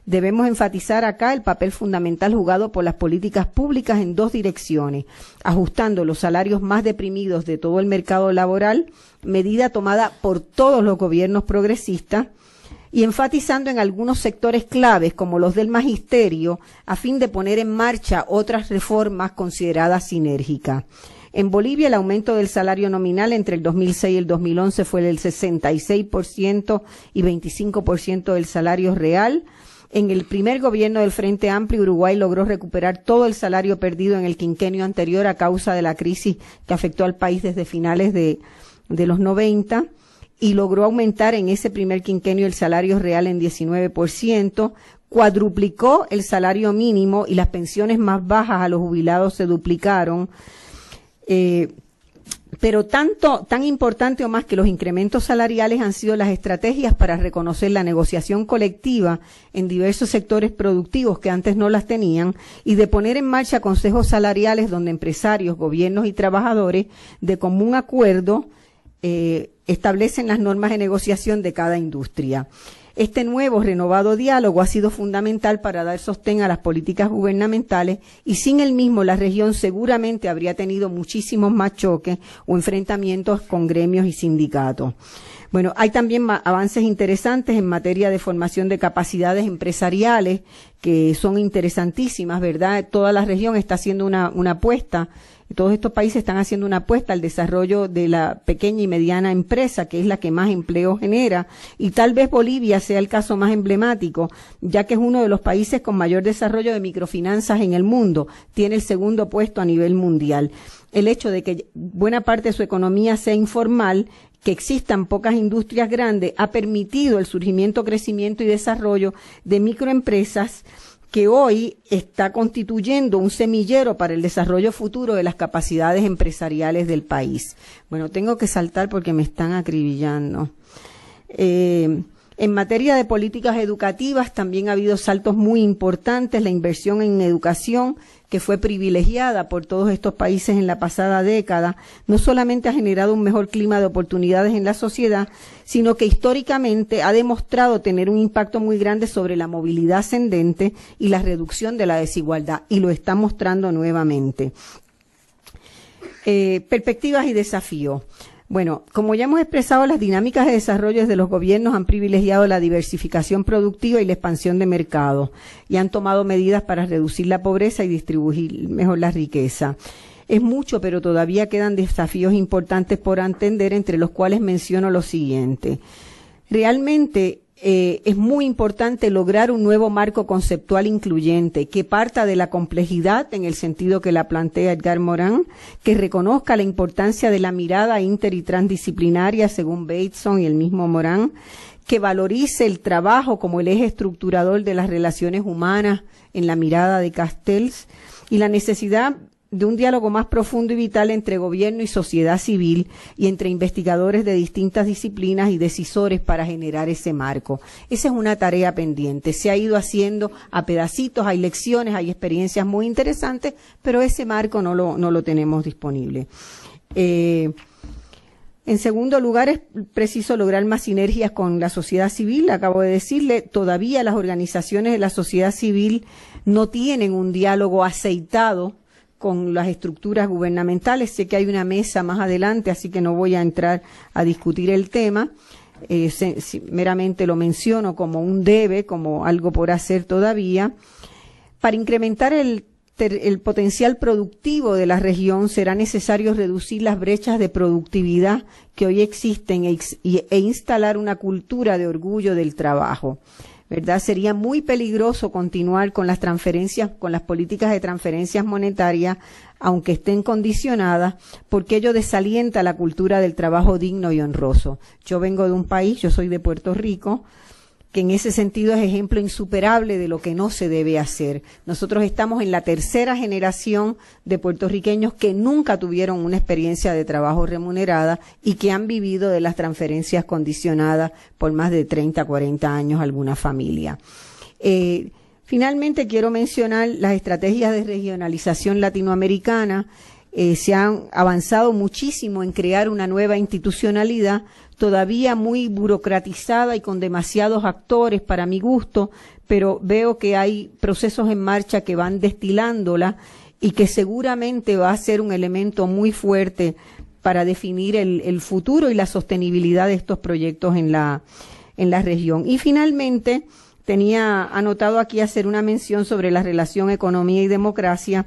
Debemos enfatizar acá el papel fundamental jugado por las políticas públicas en dos direcciones, ajustando los salarios más deprimidos de todo el mercado laboral, medida tomada por todos los gobiernos progresistas, y enfatizando en algunos sectores claves como los del magisterio a fin de poner en marcha otras reformas consideradas sinérgicas. En Bolivia el aumento del salario nominal entre el 2006 y el 2011 fue del 66% y 25% del salario real. En el primer gobierno del Frente Amplio, Uruguay logró recuperar todo el salario perdido en el quinquenio anterior a causa de la crisis que afectó al país desde finales de los 90. Y logró aumentar en ese primer quinquenio el salario real en 19%, cuadruplicó el salario mínimo y las pensiones más bajas a los jubilados se duplicaron. Pero tan importante o más que los incrementos salariales han sido las estrategias para reconocer la negociación colectiva en diversos sectores productivos que antes no las tenían y de poner en marcha consejos salariales donde empresarios, gobiernos y trabajadores de común acuerdo establecen las normas de negociación de cada industria. Este nuevo, renovado diálogo ha sido fundamental para dar sostén a las políticas gubernamentales y sin el mismo la región seguramente habría tenido muchísimos más choques o enfrentamientos con gremios y sindicatos. Bueno, hay también avances interesantes en materia de formación de capacidades empresariales que son interesantísimas, ¿verdad? Toda la región está haciendo una apuesta. Todos estos países están haciendo una apuesta al desarrollo de la pequeña y mediana empresa, que es la que más empleo genera, y tal vez Bolivia sea el caso más emblemático, ya que es uno de los países con mayor desarrollo de microfinanzas en el mundo, tiene el segundo puesto a nivel mundial. El hecho de que buena parte de su economía sea informal, que existan pocas industrias grandes, ha permitido el surgimiento, crecimiento y desarrollo de microempresas que hoy está constituyendo un semillero para el desarrollo futuro de las capacidades empresariales del país. Bueno, tengo que saltar porque me están acribillando. En materia de políticas educativas también ha habido saltos muy importantes. La inversión en educación, que fue privilegiada por todos estos países en la pasada década, no solamente ha generado un mejor clima de oportunidades en la sociedad, sino que históricamente ha demostrado tener un impacto muy grande sobre la movilidad ascendente y la reducción de la desigualdad, y lo está mostrando nuevamente. Perspectivas y desafíos. Bueno, como ya hemos expresado, las dinámicas de desarrollo de los gobiernos han privilegiado la diversificación productiva y la expansión de mercados y han tomado medidas para reducir la pobreza y distribuir mejor la riqueza. Es mucho, pero todavía quedan desafíos importantes por atender, entre los cuales menciono lo siguiente. Realmente es muy importante lograr un nuevo marco conceptual incluyente que parta de la complejidad en el sentido que la plantea Edgar Morin, que reconozca la importancia de la mirada inter y transdisciplinaria según Bateson y el mismo Morin, que valorice el trabajo como el eje estructurador de las relaciones humanas en la mirada de Castells y la necesidad de un diálogo más profundo y vital entre gobierno y sociedad civil y entre investigadores de distintas disciplinas y decisores para generar ese marco. Esa es una tarea pendiente. Se ha ido haciendo a pedacitos, hay lecciones, hay experiencias muy interesantes, pero ese marco no lo tenemos disponible. En segundo lugar, es preciso lograr más sinergias con la sociedad civil. Acabo de decirle, todavía las organizaciones de la sociedad civil no tienen un diálogo aceitado con las estructuras gubernamentales. Sé que hay una mesa más adelante, así que no voy a entrar a discutir el tema. Meramente lo menciono como un debe, como algo por hacer todavía. Para incrementar el potencial productivo de la región será necesario reducir las brechas de productividad que hoy existen e instalar una cultura de orgullo del trabajo. ¿Verdad? Sería muy peligroso continuar con las transferencias, con las políticas de transferencias monetarias, aunque estén condicionadas, porque ello desalienta la cultura del trabajo digno y honroso. Yo vengo de un país, yo soy de Puerto Rico, que en ese sentido es ejemplo insuperable de lo que no se debe hacer. Nosotros estamos en la tercera generación de puertorriqueños que nunca tuvieron una experiencia de trabajo remunerada y que han vivido de las transferencias condicionadas por más de 30, 40 años alguna familia. Finalmente quiero mencionar las estrategias de regionalización latinoamericana. Se han avanzado muchísimo en crear una nueva institucionalidad, todavía muy burocratizada y con demasiados actores para mi gusto, pero veo que hay procesos en marcha que van destilándola y que seguramente va a ser un elemento muy fuerte para definir el futuro y la sostenibilidad de estos proyectos en la región. Y finalmente, tenía anotado aquí hacer una mención sobre la relación economía y democracia,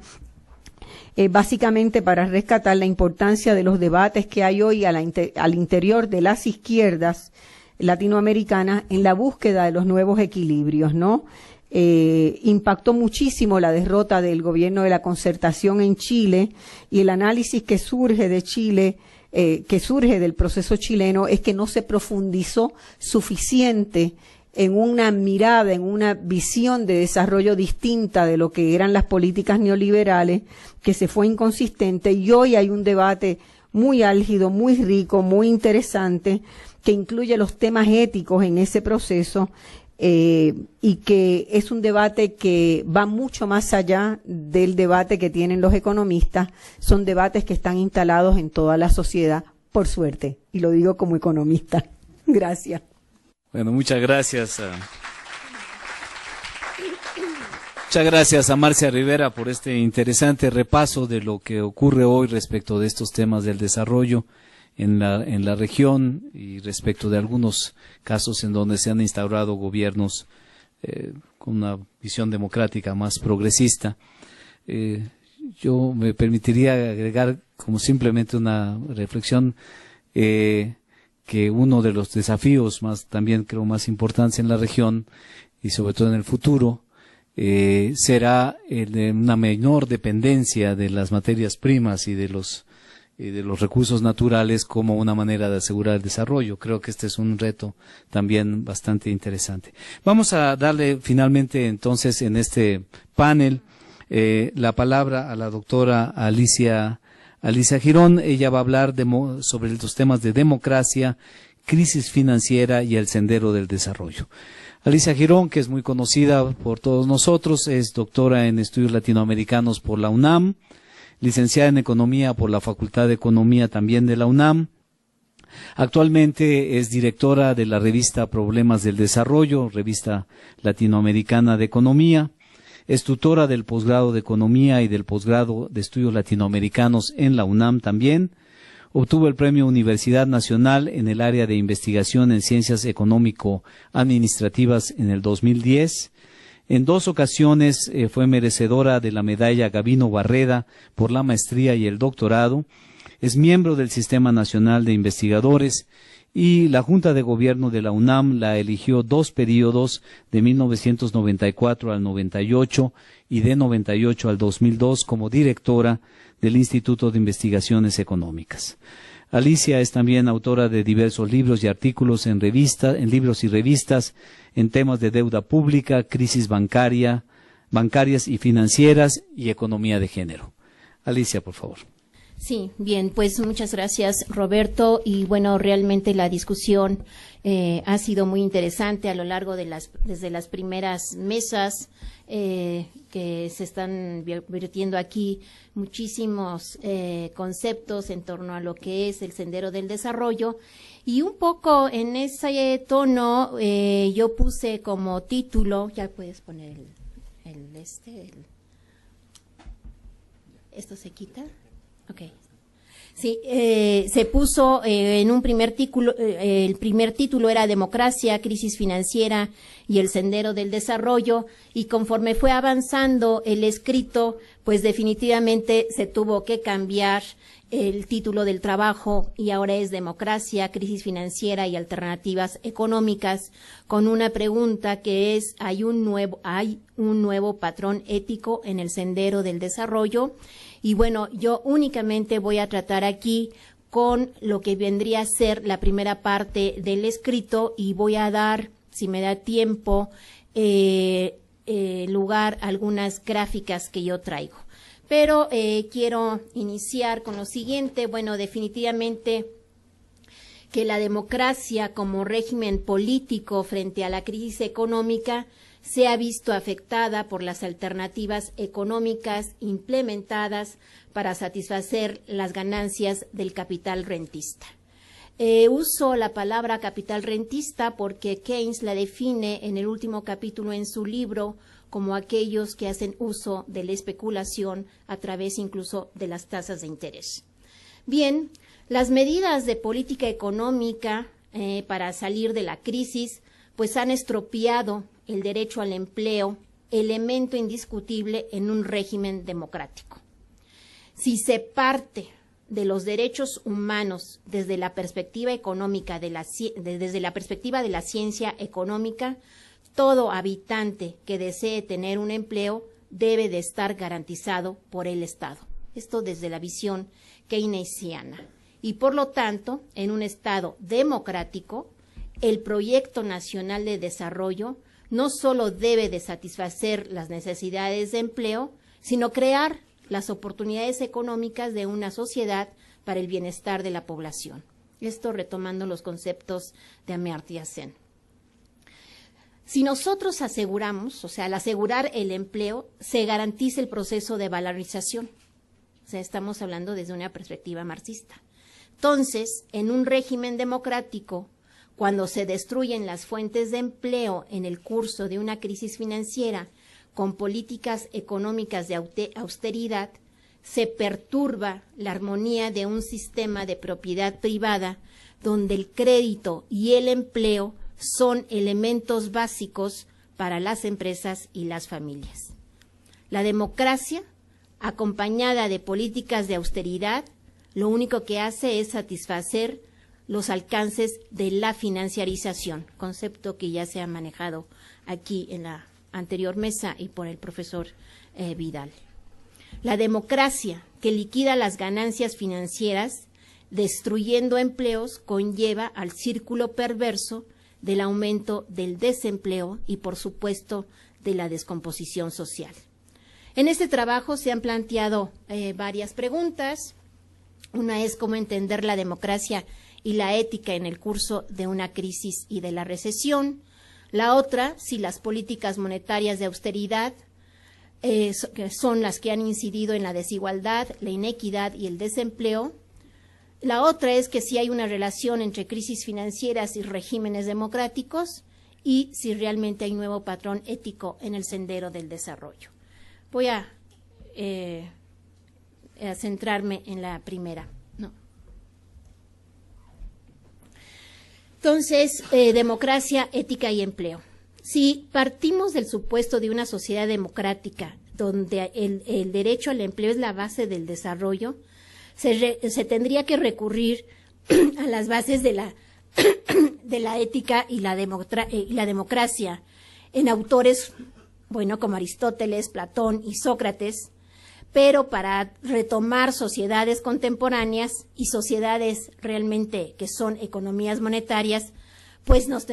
básicamente para rescatar la importancia de los debates que hay hoy al interior de las izquierdas latinoamericanas en la búsqueda de los nuevos equilibrios, ¿no? Impactó muchísimo la derrota del gobierno de la concertación en Chile y el análisis que surge de Chile, que surge del proceso chileno, es que no se profundizó suficiente en una mirada, en una visión de desarrollo distinta de lo que eran las políticas neoliberales, que se fue inconsistente, y hoy hay un debate muy álgido, muy rico, muy interesante, que incluye los temas éticos en ese proceso, y que es un debate que va mucho más allá del debate que tienen los economistas. Son debates que están instalados en toda la sociedad, por suerte, y lo digo como economista. Gracias. Bueno, muchas gracias a Marcia Rivera por este interesante repaso de lo que ocurre hoy respecto de estos temas del desarrollo en la región y respecto de algunos casos en donde se han instaurado gobiernos con una visión democrática más progresista. Yo me permitiría agregar como simplemente una reflexión, que uno de los desafíos también creo más importantes en la región y sobre todo en el futuro será el de una menor dependencia de las materias primas y de los recursos naturales como una manera de asegurar el desarrollo. Creo que este es un reto también bastante interesante. Vamos a darle finalmente entonces en este panel la palabra a la doctora Alicia Girón. Ella va a hablar sobre los temas de democracia, crisis financiera y el sendero del desarrollo. Alicia Girón, que es muy conocida por todos nosotros, es doctora en estudios latinoamericanos por la UNAM, licenciada en economía por la Facultad de Economía también de la UNAM. Actualmente es directora de la revista Problemas del Desarrollo, revista latinoamericana de economía. Es tutora del posgrado de Economía y del posgrado de Estudios Latinoamericanos en la UNAM también. Obtuvo el Premio Universidad Nacional en el área de investigación en ciencias económico-administrativas en el 2010. En 2 ocasiones fue merecedora de la medalla Gabino Barreda por la maestría y el doctorado. Es miembro del Sistema Nacional de Investigadores y la Junta de Gobierno de la UNAM la eligió 2 periodos, de 1994 al 98 y de 98 al 2002, como directora del Instituto de Investigaciones Económicas. Alicia es también autora de diversos libros y artículos en libros y revistas en temas de deuda pública, crisis bancarias y financieras y economía de género. Alicia, por favor. Sí, bien, pues muchas gracias, Roberto. Y bueno, realmente la discusión ha sido muy interesante a lo largo desde las primeras mesas que se están vertiendo aquí, muchísimos conceptos en torno a lo que es el Sendero del Desarrollo. Y un poco en ese tono yo puse como título, ya puedes poner ¿esto se quita? Okay. Sí, se puso en un primer título, el primer título era Democracia, Crisis Financiera y el Sendero del Desarrollo, y conforme fue avanzando el escrito, pues definitivamente se tuvo que cambiar el título del trabajo y ahora es Democracia, Crisis Financiera y Alternativas Económicas, con una pregunta que es, ¿hay un nuevo patrón ético en el Sendero del Desarrollo? Y bueno, yo únicamente voy a tratar aquí con lo que vendría a ser la primera parte del escrito y voy a dar, si me da tiempo, lugar a algunas gráficas que yo traigo. Pero quiero iniciar con lo siguiente. Bueno, definitivamente que la democracia como régimen político frente a la crisis económica se ha visto afectada por las alternativas económicas implementadas para satisfacer las ganancias del capital rentista. Uso la palabra capital rentista porque Keynes la define en el último capítulo en su libro como aquellos que hacen uso de la especulación a través incluso de las tasas de interés. Bien, las medidas de política económica para salir de la crisis pues han estropeado el derecho al empleo, elemento indiscutible en un régimen democrático. Si se parte de los derechos humanos desde la perspectiva económica, desde la perspectiva de la ciencia económica, todo habitante que desee tener un empleo debe de estar garantizado por el Estado. Esto desde la visión keynesiana. Y por lo tanto, en un Estado democrático, el proyecto nacional de desarrollo no solo debe de satisfacer las necesidades de empleo, sino crear las oportunidades económicas de una sociedad para el bienestar de la población. Esto retomando los conceptos de Amartya Sen. Si nosotros aseguramos, o sea, al asegurar el empleo, se garantiza el proceso de valorización. O sea, estamos hablando desde una perspectiva marxista. Entonces, en un régimen democrático, cuando se destruyen las fuentes de empleo en el curso de una crisis financiera con políticas económicas de austeridad, se perturba la armonía de un sistema de propiedad privada donde el crédito y el empleo son elementos básicos para las empresas y las familias. La democracia, acompañada de políticas de austeridad, lo único que hace es satisfacer los alcances de la financiarización, concepto que ya se ha manejado aquí en la anterior mesa y por el profesor Vidal. La democracia que liquida las ganancias financieras, destruyendo empleos, conlleva al círculo perverso del aumento del desempleo y, por supuesto, de la descomposición social. En este trabajo se han planteado varias preguntas. Una es cómo entender la democracia y la ética en el curso de una crisis y de la recesión. La otra, si las políticas monetarias de austeridad que son las que han incidido en la desigualdad, la inequidad y el desempleo. La otra es que si hay una relación entre crisis financieras y regímenes democráticos y si realmente hay un nuevo patrón ético en el sendero del desarrollo. Voy a centrarme en la primera. No. Entonces, democracia, ética y empleo. Si partimos del supuesto de una sociedad democrática donde el derecho al empleo es la base del desarrollo, se tendría que recurrir a las bases de la ética y la democracia en autores, bueno, como Aristóteles, Platón y Sócrates, pero para retomar sociedades contemporáneas y sociedades realmente que son economías monetarias, pues nos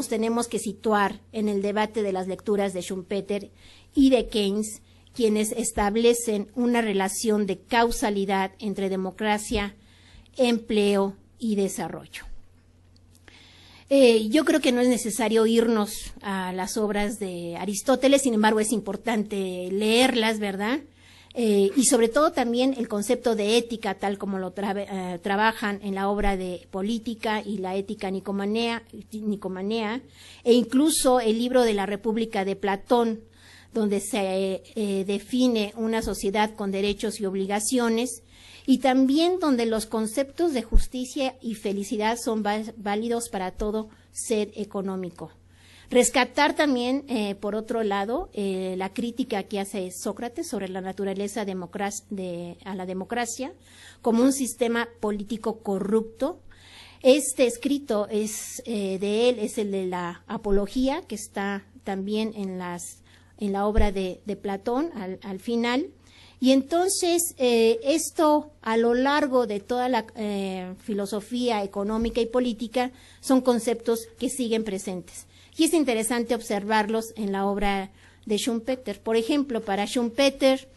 tenemos que situar en el debate de las lecturas de Schumpeter y de Keynes, quienes establecen una relación de causalidad entre democracia, empleo y desarrollo. Yo creo que no es necesario irnos a las obras de Aristóteles, sin embargo es importante leerlas, ¿verdad? Y sobre todo también el concepto de ética, tal como lo trabajan en la obra de Política y la ética nicomanea, e incluso el libro de la República de Platón, donde se define una sociedad con derechos y obligaciones, y también donde los conceptos de justicia y felicidad son válidos para todo ser económico. Rescatar también, por otro lado, la crítica que hace Sócrates sobre la naturaleza a la democracia como un sistema político corrupto. Este escrito de él es el de la Apología, que está también en la obra de Platón al final. Y entonces esto a lo largo de toda la filosofía económica y política son conceptos que siguen presentes. Y es interesante observarlos en la obra de Schumpeter. Por ejemplo, para Schumpeter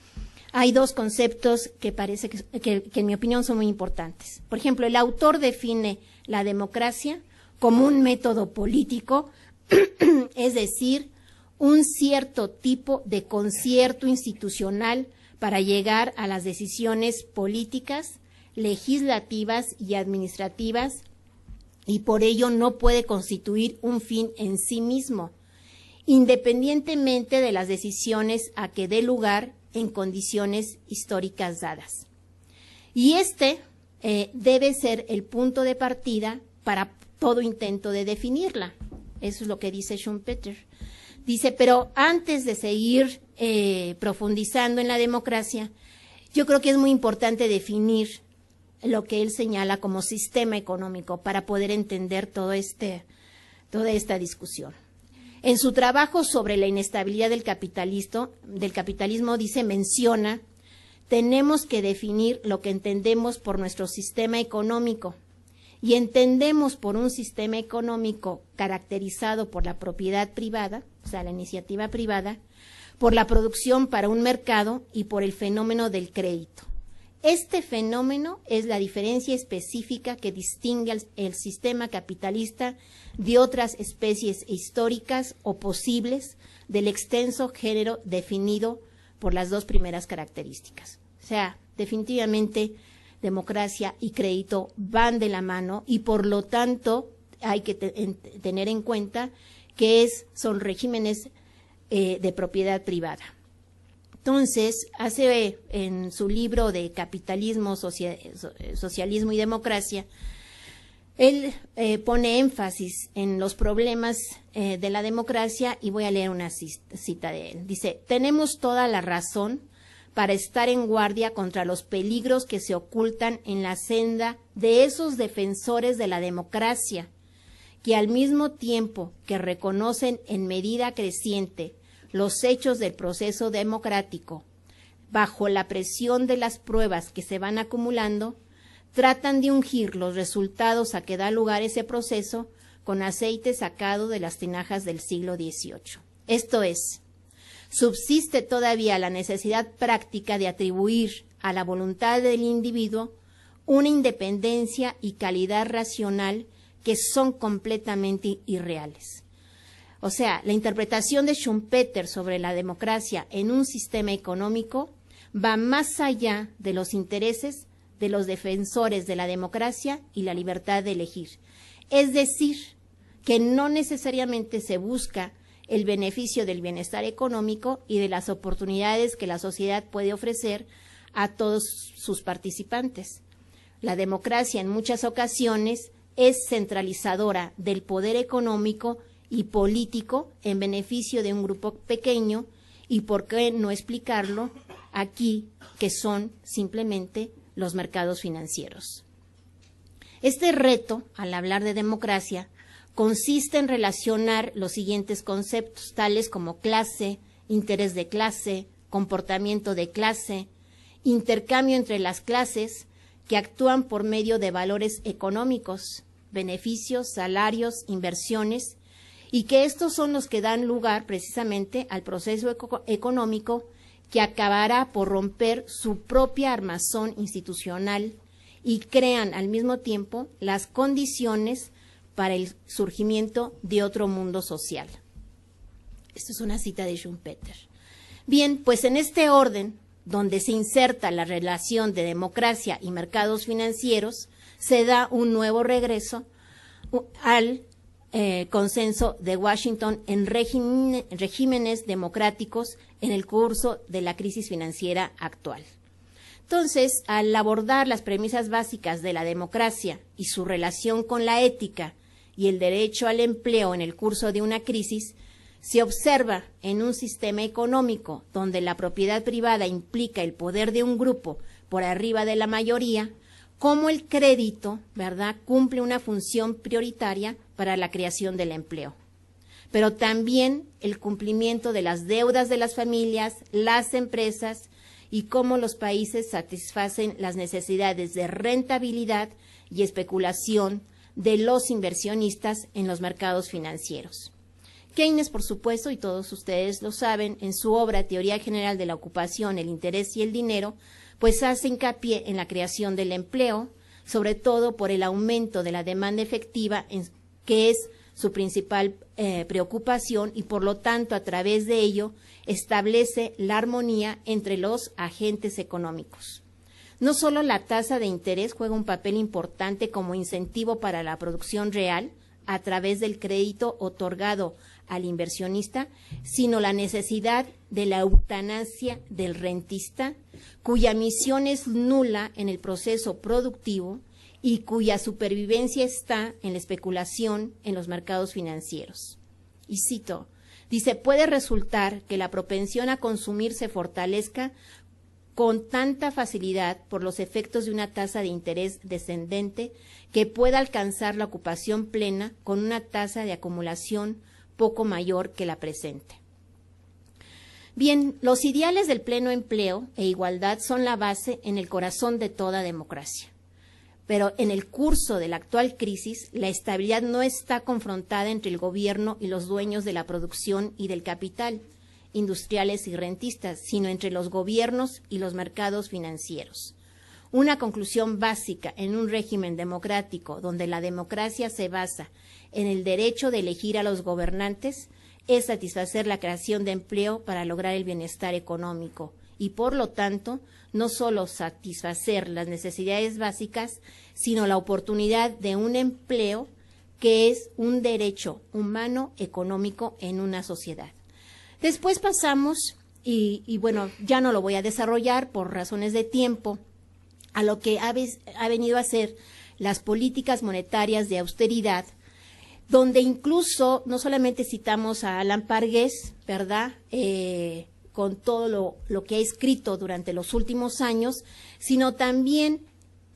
hay dos conceptos que parece que en mi opinión son muy importantes. Por ejemplo, el autor define la democracia como un método político, es decir, un cierto tipo de concierto institucional para llegar a las decisiones políticas, legislativas y administrativas, y por ello no puede constituir un fin en sí mismo, independientemente de las decisiones a que dé lugar en condiciones históricas dadas. Y debe ser el punto de partida para todo intento de definirla. Eso es lo que dice Schumpeter. Dice, pero antes de seguir profundizando en la democracia, yo creo que es muy importante definir lo que él señala como sistema económico para poder entender toda esta discusión. En su trabajo sobre la inestabilidad del capitalismo menciona, tenemos que definir lo que entendemos por nuestro sistema económico, y entendemos por un sistema económico caracterizado por la propiedad privada, o sea, la iniciativa privada, por la producción para un mercado y por el fenómeno del crédito. Este fenómeno es la diferencia específica que distingue el sistema capitalista de otras especies históricas o posibles del extenso género definido por las dos primeras características. O sea, definitivamente democracia y crédito van de la mano y por lo tanto hay que tener en cuenta que son regímenes de propiedad privada. Entonces, hace en su libro de Capitalismo, Socialismo y Democracia, él pone énfasis en los problemas de la democracia y voy a leer una cita de él. Dice, tenemos toda la razón para estar en guardia contra los peligros que se ocultan en la senda de esos defensores de la democracia, que al mismo tiempo que reconocen en medida creciente los hechos del proceso democrático, bajo la presión de las pruebas que se van acumulando, tratan de ungir los resultados a que da lugar ese proceso con aceite sacado de las tinajas del siglo XVIII. Esto es, subsiste todavía la necesidad práctica de atribuir a la voluntad del individuo una independencia y calidad racional que son completamente irreales. O sea, la interpretación de Schumpeter sobre la democracia en un sistema económico va más allá de los intereses de los defensores de la democracia y la libertad de elegir. Es decir, que no necesariamente se busca el beneficio del bienestar económico y de las oportunidades que la sociedad puede ofrecer a todos sus participantes. La democracia en muchas ocasiones es centralizadora del poder económico y político en beneficio de un grupo pequeño, y por qué no explicarlo aquí, que son simplemente los mercados financieros. Este reto, al hablar de democracia, consiste en relacionar los siguientes conceptos, tales como clase, interés de clase, comportamiento de clase, intercambio entre las clases que actúan por medio de valores económicos, beneficios, salarios, inversiones, y que estos son los que dan lugar precisamente al proceso económico que acabará por romper su propia armazón institucional y crean al mismo tiempo las condiciones para el surgimiento de otro mundo social. Esta es una cita de Schumpeter. Bien, pues en este orden, donde se inserta la relación de democracia y mercados financieros, se da un nuevo regreso al consenso de Washington en regímenes democráticos en el curso de la crisis financiera actual. Entonces, al abordar las premisas básicas de la democracia y su relación con la ética y el derecho al empleo en el curso de una crisis, se observa en un sistema económico donde la propiedad privada implica el poder de un grupo por arriba de la mayoría, cómo el crédito, ¿verdad?, cumple una función prioritaria para la creación del empleo. Pero también el cumplimiento de las deudas de las familias, las empresas y cómo los países satisfacen las necesidades de rentabilidad y especulación de los inversionistas en los mercados financieros. Keynes, por supuesto, y todos ustedes lo saben, en su obra Teoría General de la Ocupación, el Interés y el Dinero, pues hace hincapié en la creación del empleo, sobre todo por el aumento de la demanda efectiva, que es su principal preocupación, y por lo tanto a través de ello establece la armonía entre los agentes económicos. No solo la tasa de interés juega un papel importante como incentivo para la producción real a través del crédito otorgado al inversionista, sino la necesidad de la eutanasia del rentista, cuya misión es nula en el proceso productivo y cuya supervivencia está en la especulación en los mercados financieros. Y cito, dice, puede resultar que la propensión a consumir se fortalezca con tanta facilidad por los efectos de una tasa de interés descendente que pueda alcanzar la ocupación plena con una tasa de acumulación poco mayor que la presente. Bien, los ideales del pleno empleo e igualdad son la base en el corazón de toda democracia. Pero en el curso de la actual crisis, la estabilidad no está confrontada entre el gobierno y los dueños de la producción y del capital, industriales y rentistas, sino entre los gobiernos y los mercados financieros. Una conclusión básica en un régimen democrático donde la democracia se basa en el derecho de elegir a los gobernantes es satisfacer la creación de empleo para lograr el bienestar económico y, por lo tanto, no solo satisfacer las necesidades básicas, sino la oportunidad de un empleo que es un derecho humano económico en una sociedad. Después pasamos, y bueno, ya no lo voy a desarrollar por razones de tiempo, a lo que ha venido a ser las políticas monetarias de austeridad, donde incluso no solamente citamos a Alan Pargues, ¿verdad?, con todo lo que ha escrito durante los últimos años, sino también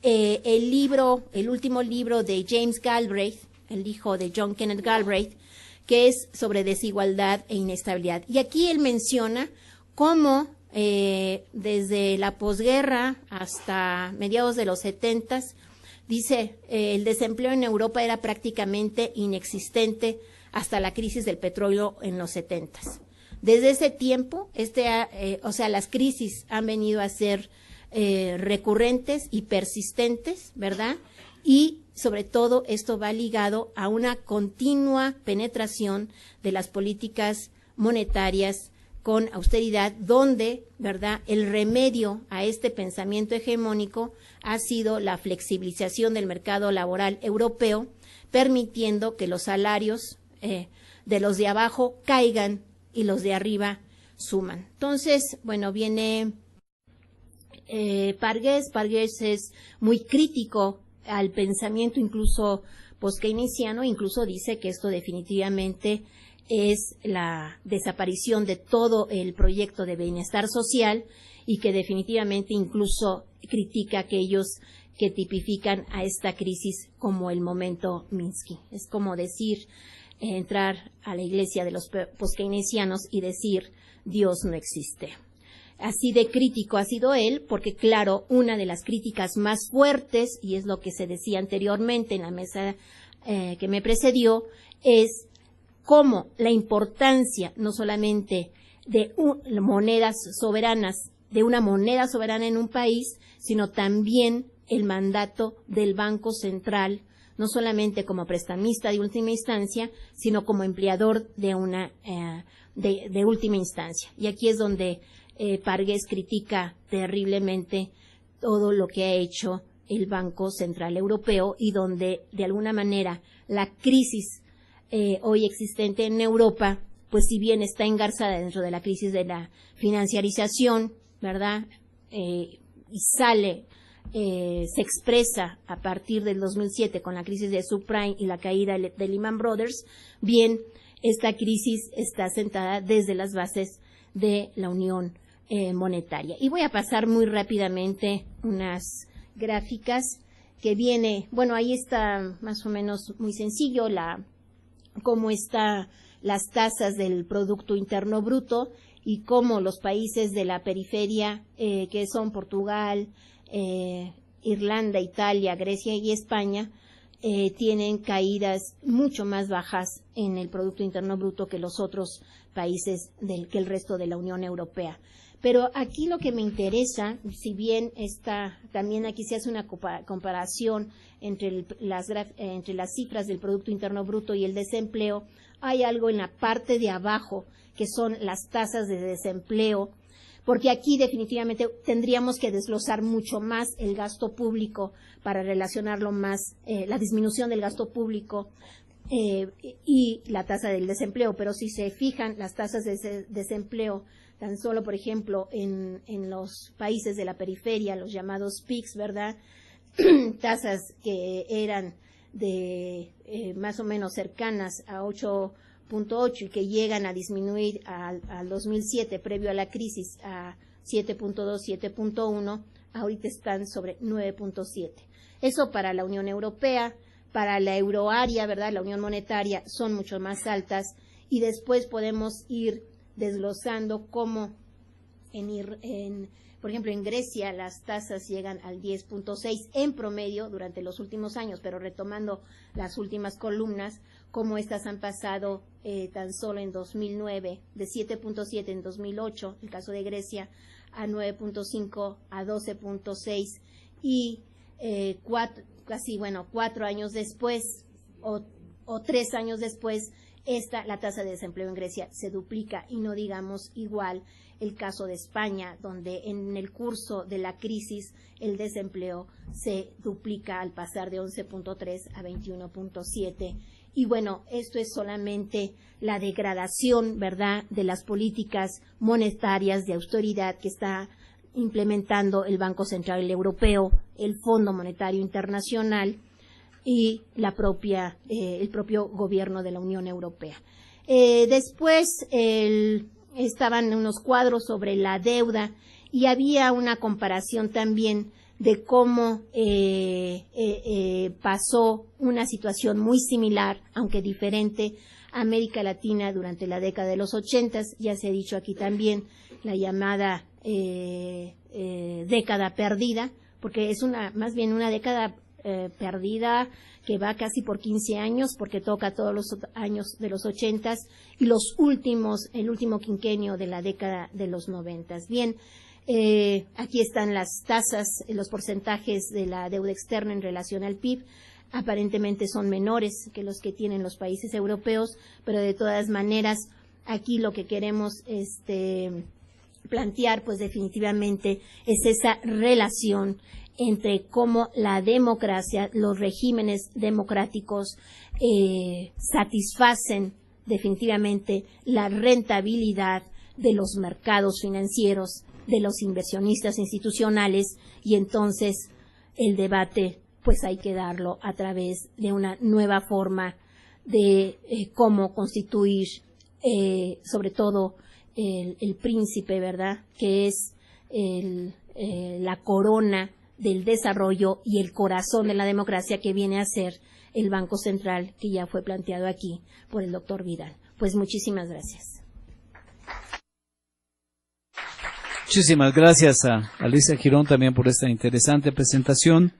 el último libro de James Galbraith, el hijo de John Kenneth Galbraith, que es sobre desigualdad e inestabilidad. Y aquí él menciona cómo desde la posguerra hasta mediados de los 70s, dice, el desempleo en Europa era prácticamente inexistente hasta la crisis del petróleo en los 70s. Desde ese tiempo, las crisis han venido a ser recurrentes y persistentes, ¿verdad? Y sobre todo esto va ligado a una continua penetración de las políticas monetarias con austeridad, donde, ¿verdad?, el remedio a este pensamiento hegemónico ha sido la flexibilización del mercado laboral europeo, permitiendo que los salarios de los de abajo caigan y los de arriba suman. Entonces, bueno, viene Pargues es muy crítico al pensamiento incluso post-keynesiano, incluso dice que esto definitivamente es la desaparición de todo el proyecto de bienestar social y que definitivamente incluso critica a aquellos que tipifican a esta crisis como el momento Minsky. Es como decir, entrar a la iglesia de los post-keynesianos y decir Dios no existe. Así de crítico ha sido él, porque claro, una de las críticas más fuertes, y es lo que se decía anteriormente en la mesa que me precedió, es cómo la importancia no solamente de monedas soberanas, de una moneda soberana en un país, sino también el mandato del Banco Central, no solamente como prestamista de última instancia, sino como empleador de una de última instancia. Y aquí es donde Pargués critica terriblemente todo lo que ha hecho el Banco Central Europeo y donde de alguna manera la crisis hoy existente en Europa, pues si bien está engarzada dentro de la crisis de la financiarización, ¿verdad? Y sale, se expresa a partir del 2007 con la crisis de subprime y la caída de Lehman Brothers, bien, esta crisis está sentada desde las bases de la Unión Monetaria. Y voy a pasar muy rápidamente unas gráficas que viene, bueno, ahí está más o menos muy sencillo cómo está las tasas del Producto Interno Bruto y cómo los países de la periferia, que son Portugal, Irlanda, Italia, Grecia y España, tienen caídas mucho más bajas en el Producto Interno Bruto que los otros países que el resto de la Unión Europea. Pero aquí lo que me interesa, si bien también aquí se hace una comparación entre las cifras del Producto Interno Bruto y el desempleo, hay algo en la parte de abajo que son las tasas de desempleo, porque aquí definitivamente tendríamos que desglosar mucho más el gasto público para relacionarlo más, la disminución del gasto público y la tasa del desempleo. Pero si se fijan las tasas de desempleo, tan solo, por ejemplo, en los países de la periferia, los llamados PIGS, ¿verdad? Tasas que eran de más o menos cercanas a 8.8 y que llegan a disminuir al 2007, previo a la crisis, a 7.2, 7.1, ahorita están sobre 9.7. Eso para la Unión Europea, para la euroárea, ¿verdad? La Unión Monetaria son mucho más altas y después podemos ir desglosando cómo por ejemplo, en Grecia las tasas llegan al 10.6 en promedio durante los últimos años, pero retomando las últimas columnas, cómo estas han pasado tan solo en 2009, de 7.7 en 2008, el caso de Grecia, a 9.5, a 12.6 y 4 años después o 3 años después, la tasa de desempleo en Grecia se duplica y no digamos igual el caso de España, donde en el curso de la crisis el desempleo se duplica al pasar de 11.3 a 21.7. Y bueno, esto es solamente la degradación, ¿verdad?, de las políticas monetarias de austeridad que está implementando el Banco Central Europeo, el Fondo Monetario Internacional y el propio gobierno de la Unión Europea. Después estaban unos cuadros sobre la deuda y había una comparación también de cómo pasó una situación muy similar, aunque diferente, a América Latina durante la década de los 80. Ya se ha dicho aquí también la llamada década perdida, porque es más bien una década perdida que va casi por 15 años, porque toca todos los años de los 80 y el último quinquenio de la década de los 90. Bien, aquí están las tasas, los porcentajes de la deuda externa en relación al PIB. Aparentemente son menores que los que tienen los países europeos, pero de todas maneras aquí lo que queremos plantear pues definitivamente es esa relación entre cómo la democracia, los regímenes democráticos satisfacen definitivamente la rentabilidad de los mercados financieros, de los inversionistas institucionales, y entonces el debate pues hay que darlo a través de una nueva forma de cómo constituir, sobre todo el príncipe, ¿verdad?, que es la corona del desarrollo y el corazón de la democracia, que viene a ser el Banco Central, que ya fue planteado aquí por el doctor Vidal. Pues muchísimas gracias. Muchísimas gracias a Alicia Girón también por esta interesante presentación.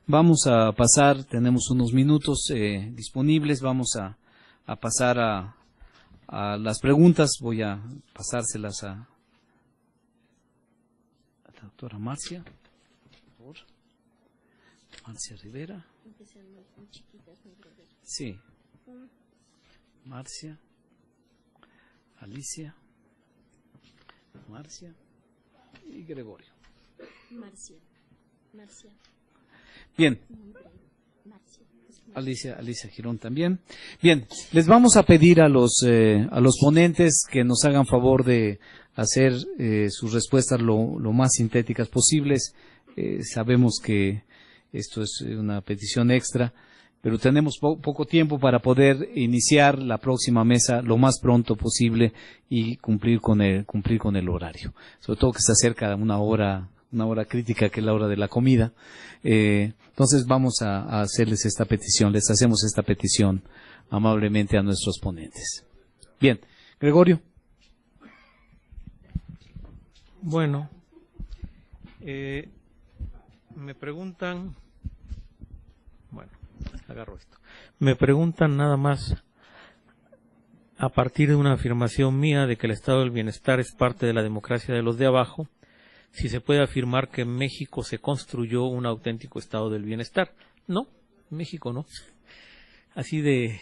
Vamos a pasar, tenemos unos minutos disponibles, vamos a pasar a las preguntas. Voy a pasárselas a la doctora Marcia, por favor. Marcia Rivera. Sí. Marcia, Alicia, Marcia y Gregorio. Marcia. Bien. Alicia Girón también. Bien, les vamos a pedir a los ponentes que nos hagan favor de hacer sus respuestas lo más sintéticas posibles. Sabemos que esto es una petición extra, pero tenemos poco tiempo para poder iniciar la próxima mesa lo más pronto posible y cumplir con el horario. Sobre todo que se acerca una hora crítica, que es la hora de la comida. Entonces vamos a hacerles esta petición, les hacemos esta petición amablemente a nuestros ponentes. Bien, Gregorio. Bueno, me preguntan, me preguntan nada más a partir de una afirmación mía de que el estado del bienestar es parte de la democracia de los de abajo, si se puede afirmar que en México se construyó un auténtico estado del bienestar. No, en México no. Así de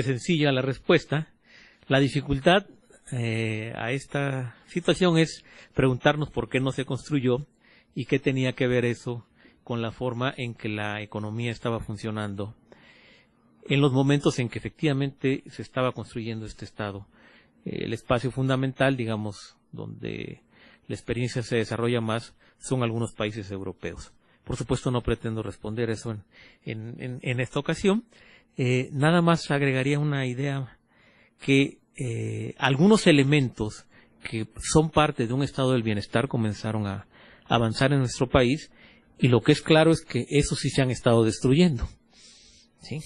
sencilla la respuesta. La dificultad a esta situación es preguntarnos por qué no se construyó y qué tenía que ver eso con la forma en que la economía estaba funcionando en los momentos en que efectivamente se estaba construyendo este estado. El espacio fundamental, digamos, donde la experiencia se desarrolla más, son algunos países europeos. Por supuesto, no pretendo responder eso en esta ocasión. Nada más agregaría una idea que algunos elementos que son parte de un estado del bienestar comenzaron a avanzar en nuestro país, y lo que es claro es que esos sí se han estado destruyendo, ¿sí?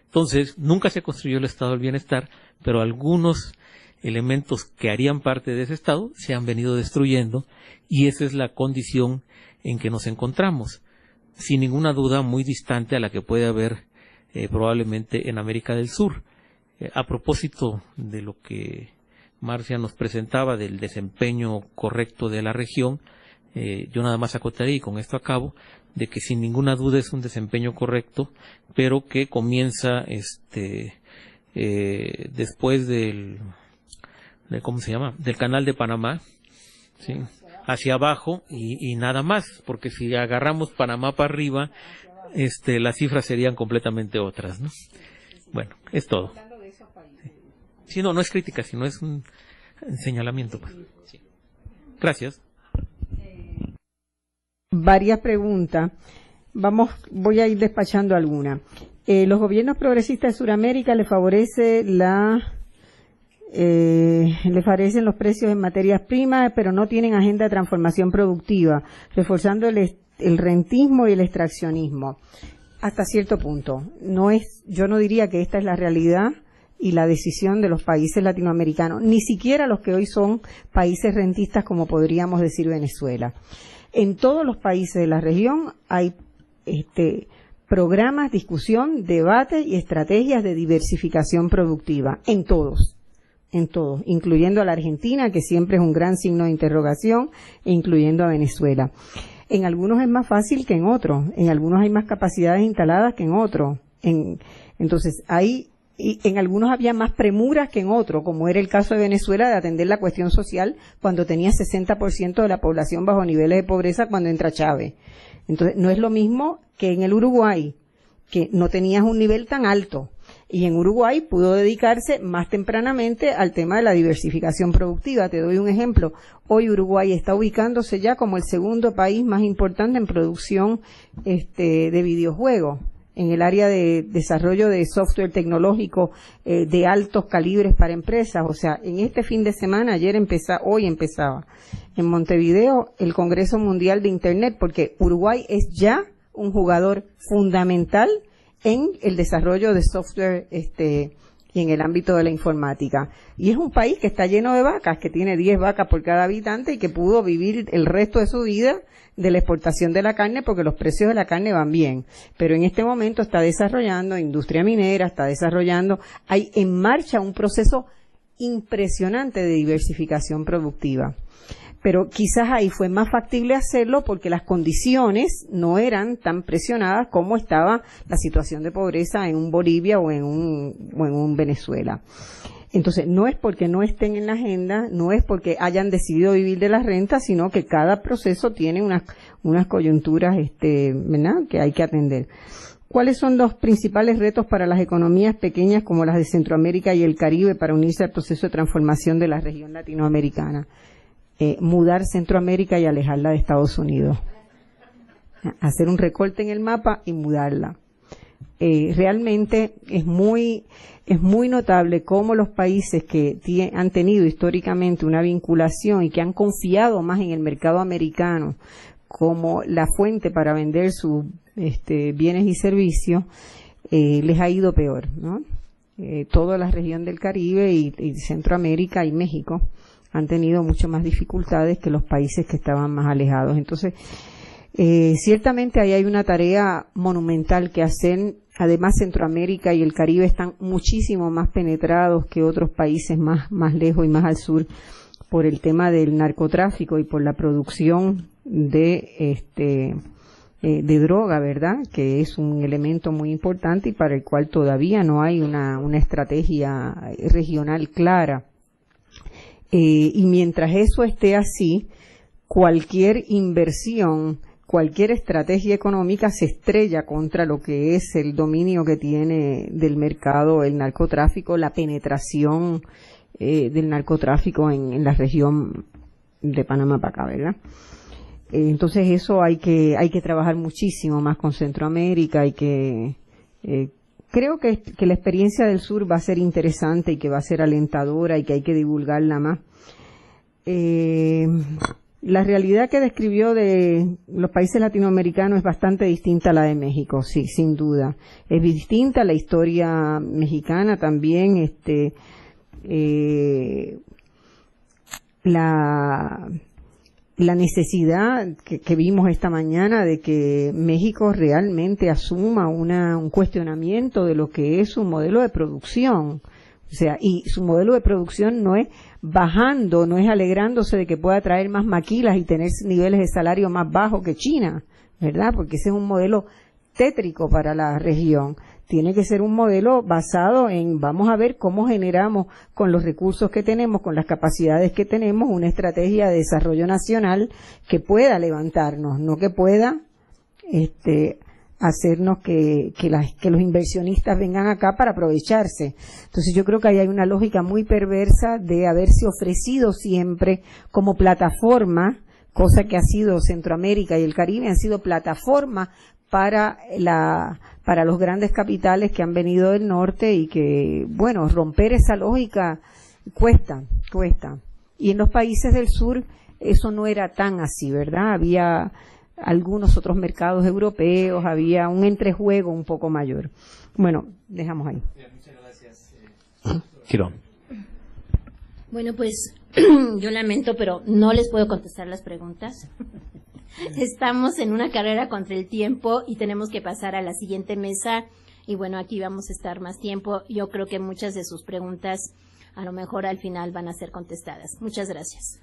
Entonces, nunca se construyó el estado del bienestar, pero algunos elementos que harían parte de ese estado se han venido destruyendo, y esa es la condición en que nos encontramos, sin ninguna duda muy distante a la que puede haber probablemente en América del Sur. A propósito de lo que Marcia nos presentaba del desempeño correcto de la región, yo nada más acotaré, y con esto acabo, de que sin ninguna duda es un desempeño correcto, pero que comienza después del Canal de Panamá, ¿sí?, hacia abajo, y nada más, porque si agarramos Panamá para arriba, las cifras serían completamente otras, ¿no? Bueno, es todo. Sí, no es crítica, sino es un señalamiento, pues. Sí. Gracias. Varias preguntas. Voy a ir despachando algunas. Los gobiernos progresistas de Sudamérica les favorecen los precios en materias primas, pero no tienen agenda de transformación productiva, reforzando el rentismo y el extraccionismo. Hasta cierto punto. Yo no diría que esta es la realidad y la decisión de los países latinoamericanos, ni siquiera los que hoy son países rentistas, como podríamos decir Venezuela. En todos los países de la región hay programas, discusión, debate y estrategias de diversificación productiva. En todos, incluyendo a la Argentina, que siempre es un gran signo de interrogación, e incluyendo a Venezuela. En algunos es más fácil que en otros, en algunos hay más capacidades instaladas que en otros. Entonces, en algunos había más premuras que en otros, como era el caso de Venezuela de atender la cuestión social cuando tenía 60% de la población bajo niveles de pobreza cuando entra Chávez. Entonces, no es lo mismo que en el Uruguay, que no tenías un nivel tan alto. Y en Uruguay pudo dedicarse más tempranamente al tema de la diversificación productiva. Te doy un ejemplo. Hoy Uruguay está ubicándose ya como el segundo país más importante en producción de videojuegos, en el área de desarrollo de software tecnológico de altos calibres para empresas. O sea, en este fin de semana, hoy empezaba en Montevideo el Congreso Mundial de Internet, porque Uruguay es ya un jugador fundamental en el desarrollo de software y en el ámbito de la informática. Y es un país que está lleno de vacas, que tiene 10 vacas por cada habitante y que pudo vivir el resto de su vida de la exportación de la carne, porque los precios de la carne van bien. Pero en este momento está desarrollando industria minera, hay en marcha un proceso impresionante de diversificación productiva. Pero quizás ahí fue más factible hacerlo porque las condiciones no eran tan presionadas como estaba la situación de pobreza en un Bolivia o en un Venezuela. Entonces, no es porque no estén en la agenda, no es porque hayan decidido vivir de las rentas, sino que cada proceso tiene unas coyunturas, ¿verdad?, que hay que atender. ¿Cuáles son los principales retos para las economías pequeñas como las de Centroamérica y el Caribe para unirse al proceso de transformación de la región latinoamericana? Mudar Centroamérica y alejarla de Estados Unidos. Hacer un recorte en el mapa y mudarla. Realmente es muy notable cómo los países que han tenido históricamente una vinculación y que han confiado más en el mercado americano como la fuente para vender sus bienes y servicios, les ha ido peor, ¿no? Toda la región del Caribe y Centroamérica y México han tenido mucho más dificultades que los países que estaban más alejados. Entonces, ciertamente ahí hay una tarea monumental que hacer. Además, Centroamérica y el Caribe están muchísimo más penetrados que otros países más lejos y más al sur por el tema del narcotráfico y por la producción de droga, ¿verdad?, que es un elemento muy importante y para el cual todavía no hay una estrategia regional clara. Y mientras eso esté así, cualquier inversión, cualquier estrategia económica se estrella contra lo que es el dominio que tiene del mercado el narcotráfico, la penetración del narcotráfico en la región de Panamá para acá, ¿verdad? Entonces eso hay que trabajar muchísimo más con Centroamérica y creo que la experiencia del sur va a ser interesante y que va a ser alentadora y que hay que divulgarla más. La realidad que describió de los países latinoamericanos es bastante distinta a la de México, sí, sin duda. Es distinta la historia mexicana también, la necesidad que vimos esta mañana de que México realmente asuma un cuestionamiento de lo que es su modelo de producción. O sea, y su modelo de producción no es bajando, no es alegrándose de que pueda traer más maquilas y tener niveles de salario más bajos que China, ¿verdad? Porque ese es un modelo tétrico para la región. Tiene que ser un modelo basado en, vamos a ver cómo generamos con los recursos que tenemos, con las capacidades que tenemos, una estrategia de desarrollo nacional que pueda levantarnos, no que pueda hacernos que los inversionistas vengan acá para aprovecharse. Entonces yo creo que ahí hay una lógica muy perversa de haberse ofrecido siempre como plataforma, cosa que ha sido Centroamérica y el Caribe, han sido plataforma para los grandes capitales que han venido del norte y que, bueno, romper esa lógica cuesta. Y en los países del sur eso no era tan así, ¿verdad? Había algunos otros mercados europeos, había un entrejuego un poco mayor. Bueno, dejamos ahí. Muchas gracias. Girón. Bueno, pues yo lamento, pero no les puedo contestar las preguntas. Estamos en una carrera contra el tiempo y tenemos que pasar a la siguiente mesa. Y bueno, aquí vamos a estar más tiempo. Yo creo que muchas de sus preguntas a lo mejor al final van a ser contestadas. Muchas gracias.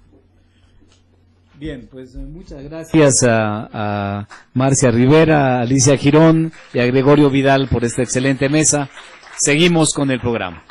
Bien, pues muchas gracias a Marcia Rivera, a Alicia Girón y a Gregorio Vidal por esta excelente mesa. Seguimos con el programa.